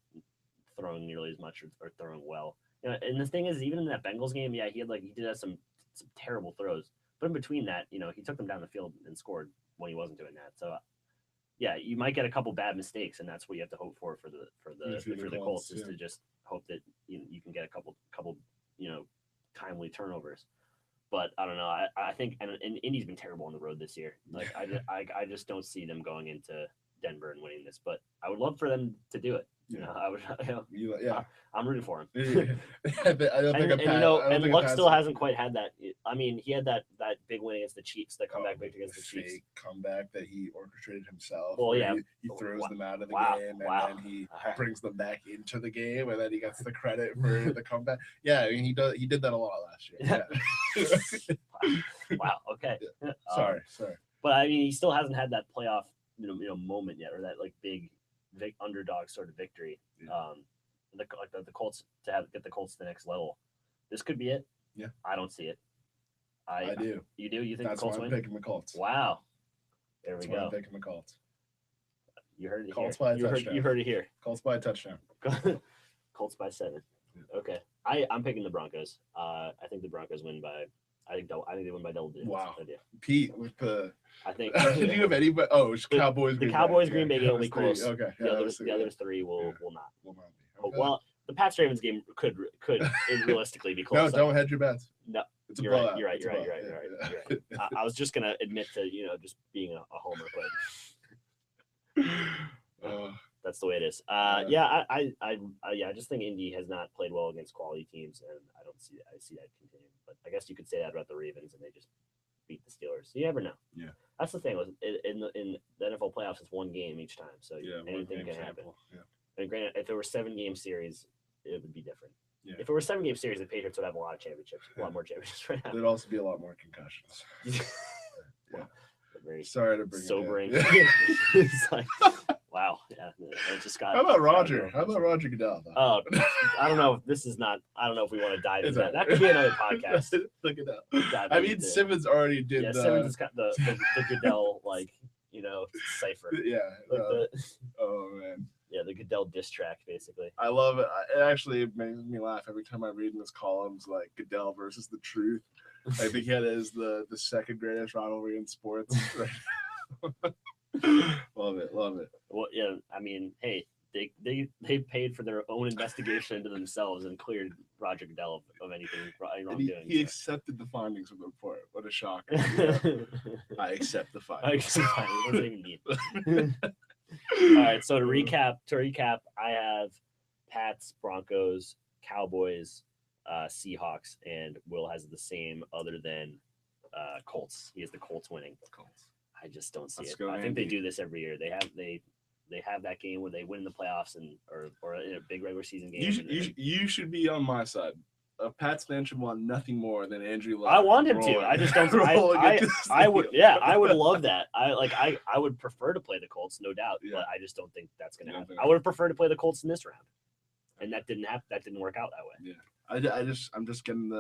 throwing nearly as much or throwing well. And the thing is, even in that Bengals game, he did have some terrible throws, but in between that, he took them down the field and scored when he wasn't doing that. So, yeah, you might get a couple bad mistakes, and that's what you have to hope for the Colts is to just hope that you can get a couple timely turnovers. But I don't know. I think and Indy's been terrible on the road this year. Like I just don't see them going into Denver and winning this. But I would love for them to do it. You know, I would. Yeah. I'm rooting for him. I don't think And Luck still hasn't quite had that. I mean, he had that big win against the Chiefs, that comeback victory against the Chiefs. Fake comeback that he orchestrated himself. Well, yeah, he throws them out of the game, and then he brings them back into the game, and then he gets the credit for the comeback. Yeah, I mean, he did that a lot last year. Yeah. Wow. Okay. Yeah. Sorry. But I mean, he still hasn't had that playoff, moment yet, or that like big underdog sort of victory. Yeah. The Colts to get the Colts to the next level. This could be it. Yeah. I don't see it. I do. You do? You think That's the Colts why I'm win? picking the Colts. Wow. There we That's why go. I'm picking the Colts. You heard it Colts here. by a touchdown. You heard it here. Colts by a touchdown. Colts by 7. Yeah. Okay. I'm picking the Broncos. I think the Broncos win by. I think they win by double digits. Wow. I do. Pete with the. I think. Did you have anybody? Oh, it's Cowboys. The Cowboys Green Bay game will be close. Okay. The other 3 will not. Will not be. Okay. Well, the Pats Ravens game could realistically be No, close. don't hedge your bets. No, It's a you're blowout. right. You're right. It's a You're right. blowout. I was just gonna admit to just being a homer, but that's the way it is. I just think Indy has not played well against quality teams, and I see that continuing. But I guess you could say that about the Ravens, and they just beat the Steelers. You never know. Yeah. That's the thing. In the NFL playoffs, it's one game each time, so anything can happen. Yeah. And granted, if it were 7-game series, it would be different. Yeah. If it were a 7-game series, the Patriots would have a lot more championships right now. There'd also be a lot more concussions. Yeah. Very Sorry to bring sobering. it in. It's like, wow. Yeah. It just got. How about Roger? How about Roger Goodell? Though? Oh, I don't know. This is not. I don't know if we want to dive into that. That could be another podcast. Look at that. I mean, Simmons already did. Yeah, Simmons has got the Goodell cipher. Yeah. Like oh man. Yeah, the Goodell diss track, basically. I love it. It actually makes me laugh every time I read in his columns like Goodell versus the Truth. I think he had it as the second greatest rivalry in sports. Love it. Well, yeah, I mean, hey, they paid for their own investigation into themselves and cleared Roger Goodell of anything wrongdoing. He accepted the findings of the report. What a shocker! I accept the findings. What does that even mean? All right. So to recap, I have Pats, Broncos, Cowboys, Seahawks, and Will has the same other than Colts. He has the Colts winning. Colts. I just don't see Let's it. go, I think Andy. they do this every year. They have that game where they win the playoffs or in a big regular season game. You should be on my side. A Pats fan should want nothing more than Andrew Luck. I want him to. I just don't. I would. Yeah, I would love that. I would prefer to play the Colts, no doubt. Yeah. But I just don't think that's going to happen. think- I would have preferred to play the Colts in this round, and that didn't happen. That didn't work out that way. Yeah. I'm just getting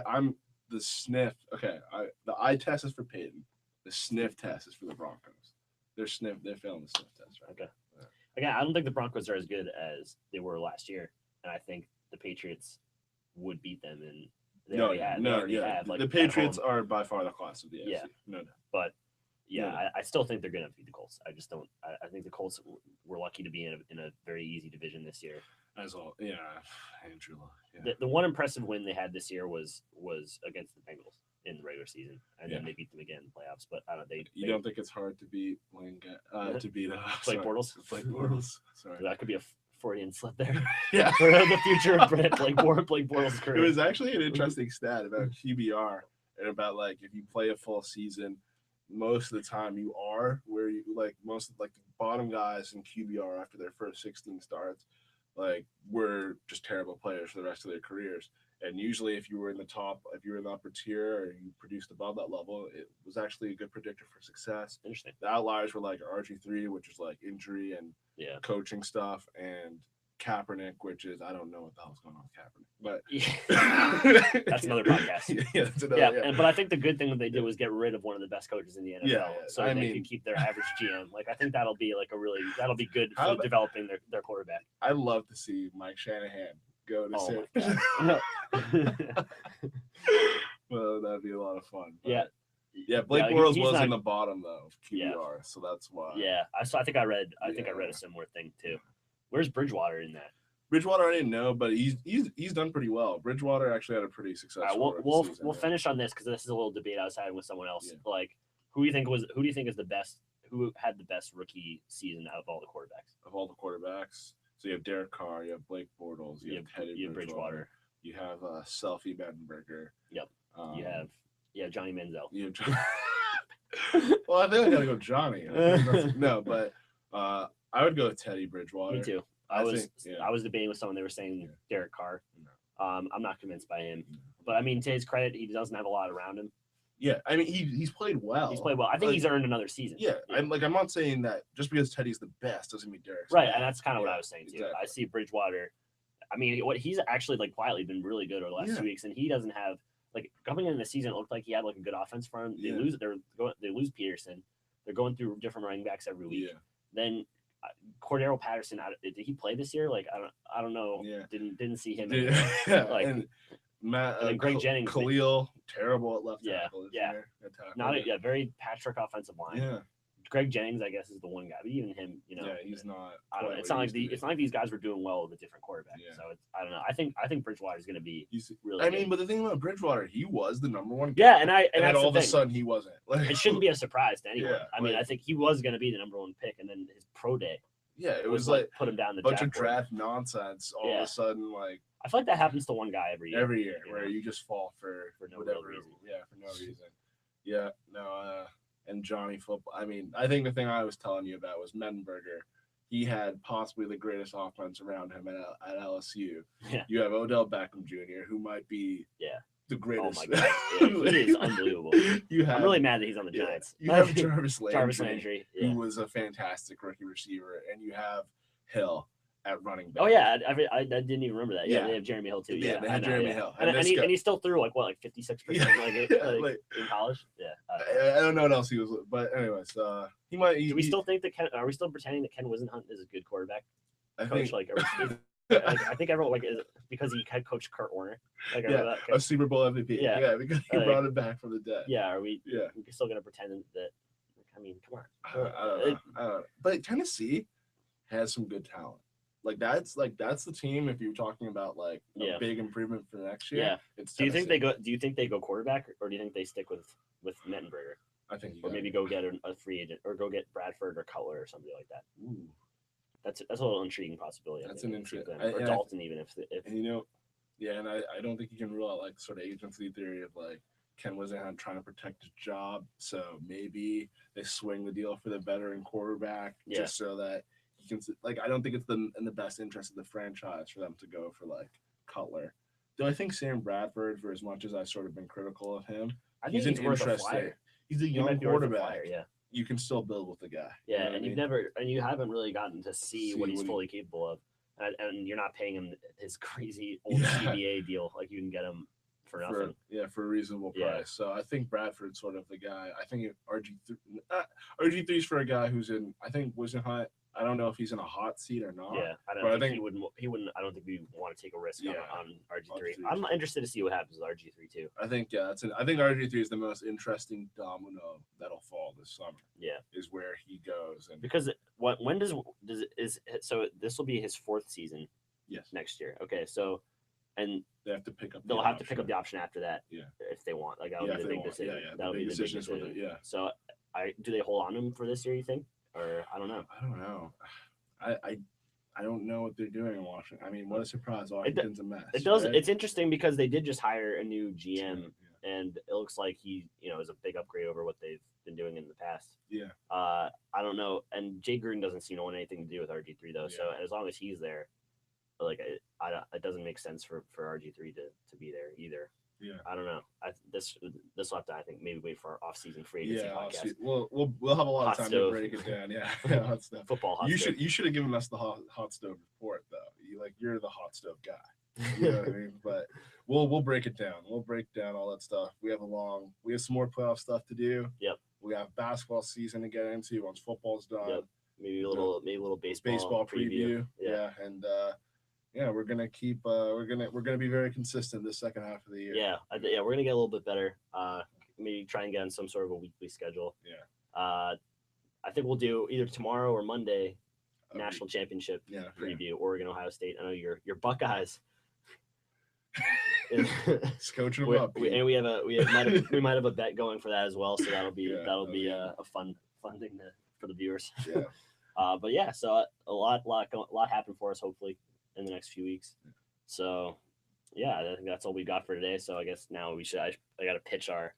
I'm the sniff. Okay. The eye test is for Peyton. The sniff test is for the Broncos. They're failing the sniff test, right? Okay. Again, I don't think the Broncos are as good as they were last year, and I think the Patriots would beat them, and they already have. Like, the Patriots are by far the class of the AFC. Yeah. No. But yeah, No. I still think they're going to beat the Colts. I just don't. I think the Colts were lucky to be in a very easy division this year. As all, yeah, Andrew Luck. Yeah. The one impressive win they had this year was against the Bengals in the regular season, and then they beat them again in the playoffs. But I don't. You don't think it's hard to beat Blake Bortles? Blake Bortles. Sorry. That could be a Freudian slip there. Yeah. For the future of Blake Bortles' It career. was actually an interesting stat about QBR and about like if you play a full season, most of the time you are where you most of the bottom guys in QBR after their first 16 starts, were just terrible players for the rest of their careers. And usually if you were in the upper tier or you produced above that level, it was actually a good predictor for success. Interesting. The outliers were like RG3, which is like injury and coaching stuff, and Kaepernick, which is I don't know what the hell's going on with Kaepernick, but that's another podcast. That's another, but I think the good thing that they did was get rid of one of the best coaches in the NFL, so I they mean, could keep their average GM. I think that'll be that'll be good for developing their quarterback. I'd love to see Mike Shanahan go to sit. Well, that'd be a lot of fun. But, Blake Bortles was in the bottom though of QBR, so that's why. Yeah, I think I read a similar thing too. Where's Bridgewater in that? Bridgewater, I didn't know, but he's done pretty well. Bridgewater actually had a pretty successful. We'll finish on this because this is a little debate I was having with someone else. Yeah. Who do you think is the best? Who had the best rookie season out of all the quarterbacks? Of all the quarterbacks, So you have Derek Carr, you have Blake Bortles, you have Teddy you have Bridgewater. You have Selfie Mettenberger. Yep. You have Johnny Manziel. You have well, I think I gotta go Johnny. No, but I would go with Teddy Bridgewater. Me too. I was debating with someone. They were saying Derek Carr. No. I'm not convinced by him, but I mean, to his credit, he doesn't have a lot around him. Yeah, I mean, he's played well. He's played well. I think he's earned another season. Yeah, I'm not saying that just because Teddy's the best doesn't mean Derek's right, bad. and that's kind of what I was saying too. Exactly. I see Bridgewater. I mean, what he's actually like quietly been really good over the last 2 weeks, and he doesn't have like coming into the season. It looked like he had like a good offense for him. They lose Peterson. They're going through different running backs every week. Yeah. Then Cordero Patterson, did he play this year? Like I don't know. Yeah. Didn't see him. Like and Matt, then Greg Jennings, Khalil, terrible at left tackle. Not a very Patrick offensive line. Yeah. Greg Jennings, I guess, is the one guy, but even him, Yeah, he's not. I don't know. It's not like these guys were doing well with a different quarterback. Yeah. So I don't know. I think Bridgewater is going to be really. I mean, but the thing about Bridgewater, he was the number one guy. Yeah, and then all of a sudden he wasn't. It shouldn't be a surprise to anyone. Yeah, I mean, I think he was going to be the number one pick, and then his pro day. Yeah, it was like put him down the bunch of draft nonsense. All of a sudden, like I feel like that happens to one guy every year. Where you just fall for no whatever reason. Yeah, for no reason. Yeah, no. And Johnny football. I mean, I think the thing I was telling you about was Mettenberger. He had possibly the greatest offense around him at LSU. Yeah. You have Odell Beckham Jr., who might be the greatest. Oh my god, he is unbelievable. I'm really mad that he's on the Giants. You have Jarvis Landry, who was a fantastic rookie receiver, and you have Hill at running back. Oh yeah, I didn't even remember that. Yeah, they have Jeremy Hill too. Yeah, they have Jeremy Hill, and he still threw like 56% in college. Yeah, I don't know what else he was, but anyways, he might. Do we still think that Are we still pretending that Ken Wisenhunt is a good quarterback? I think everyone is because he head coached Kurt Warner. A Super Bowl MVP. Yeah, because he brought him back from the dead. Yeah, are we? Yeah, we're still gonna pretend that. I mean, come on. I don't know. But Tennessee has some good talent. That's the team. If you're talking about a big improvement for next year, it's Tennessee. Do you think they go quarterback, or do you think they stick with Mettenberger? I think, or maybe go get a free agent, or go get Bradford or Cutler or something like that. Ooh. That's a little intriguing possibility. That's an interesting, or Dalton even if and I don't think you can rule out sort of agency theory of Ken Wisenhunt trying to protect his job, so maybe they swing the deal for the veteran quarterback just so that he can. I don't think it's in the best interest of the franchise for them to go for Cutler. Do I think Sam Bradford, for as much as I've sort of been critical of him, he's an interesting. He's a young quarterback. Flyer, you can still build with the guy. Yeah, and you haven't really gotten to see what he's fully capable of, and you're not paying him his crazy old CBA deal like you can get him for nothing. For a reasonable price. So I think Bradford's sort of the guy. I think RG3's for a guy who's in. I think Wisenhunt. I don't know if he's in a hot seat or not. Yeah, I think he wouldn't. I don't think we want to take a risk on RG3. I'm interested to see what happens with RG3 too. I think I think RG3 is the most interesting domino that'll fall this summer. Yeah, is where he goes, and because when does so this will be his 4th season. Yes, next year. Okay, so and they have to pick up. They'll have to pick up the option after that. Yeah, if they want. That'll be the big decision. Yeah, that'll be the big decision. Yeah. So do they hold on to him for this year? You think? Or I don't know. I don't know what they're doing in Washington. I mean, what a surprise! Washington's a mess. It does. Right? It's interesting because they did just hire a new GM, and it looks like he, is a big upgrade over what they've been doing in the past. Yeah. I don't know. And Jay Gruden doesn't seem to want anything to do with RG3 though. Yeah. So as long as he's there, it doesn't make sense for RG3 to be there either. Yeah, I don't know. This will have to, I think, maybe wait for our off-season free agency podcast. We'll have a lot of time to break it down. Yeah, hot stove. Football hot stove. You should have given us the hot stove report though. You're the hot stove guy. You know what I mean? But we'll break it down. We'll break down all that stuff. We have some more playoff stuff to do. Yep. We have basketball season to get into once football's done. Yep. Maybe a little baseball preview. Yeah, and. We're gonna keep. We're gonna be very consistent this second half of the year. Yeah, we're gonna get a little bit better. Maybe try and get on some sort of a weekly schedule. Yeah. I think we'll do either tomorrow or Monday, national championship preview. Oregon, Ohio State. I know your Buckeyes. Coaching them up. We might have a bet going for that as well. So that'll be a fun thing for the viewers. Yeah. But yeah, so a lot happened for us hopefully in the next few weeks. So yeah, I think that's all we got for today. So I guess now I got to pitch our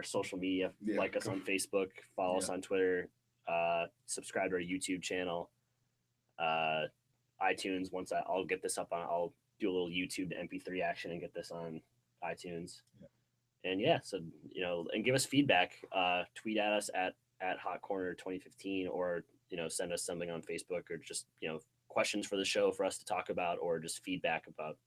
social media. Yeah, like us on Facebook, follow us on Twitter, subscribe to our YouTube channel, iTunes. Once I'll get this up on, I'll do a little YouTube to MP3 action and get this on iTunes. And yeah, so and give us feedback. Tweet at us at Hot Corner 2015, or send us something on Facebook, or just questions for the show for us to talk about, or just feedback about.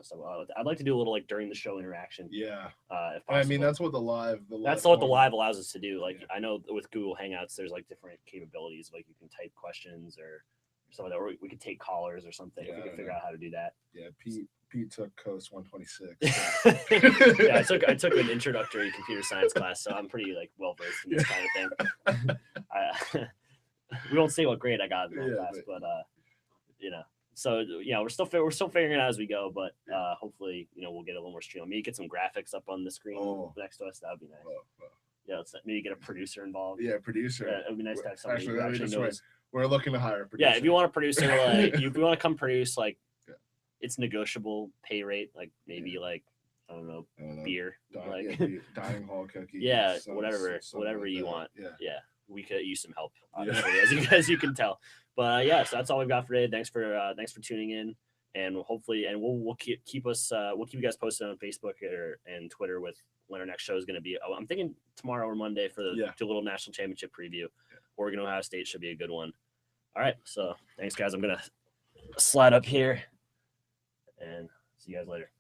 So I'd like to do a little during the show interaction. Yeah. If possible. I mean, that's what the live That's what the live allows us to do. I know with Google Hangouts, there's different capabilities. You can type questions or something, or we could take callers or something. If we can figure out how to do that. Yeah, Pete took Coast 126. Yeah, I took an introductory computer science class, so I'm pretty well versed in this kind of thing. We won't say what grade I got in that class, but So we're still figuring it out as we go, but hopefully we'll get a little more streamlined. Maybe get some graphics up on the screen next to us. That would be nice. Yeah, let's maybe get a producer involved. Yeah, producer. Yeah, it would be nice to have somebody who actually knows. We're looking to hire a producer. Yeah, if you want a producer, if you want to come produce, it's negotiable pay rate, maybe I don't know, beer, dining hall cookie. Yeah, whatever you want. Yeah, we could use some help, obviously, Yeah. as you can tell. But so that's all we've got for today. Thanks for tuning in, and hopefully, and we'll keep you guys posted on Facebook and Twitter with when our next show is going to be. I'm thinking tomorrow or Monday for the little national championship preview. Oregon Ohio State should be a good one. All right, so thanks guys. I'm gonna slide up here and see you guys later.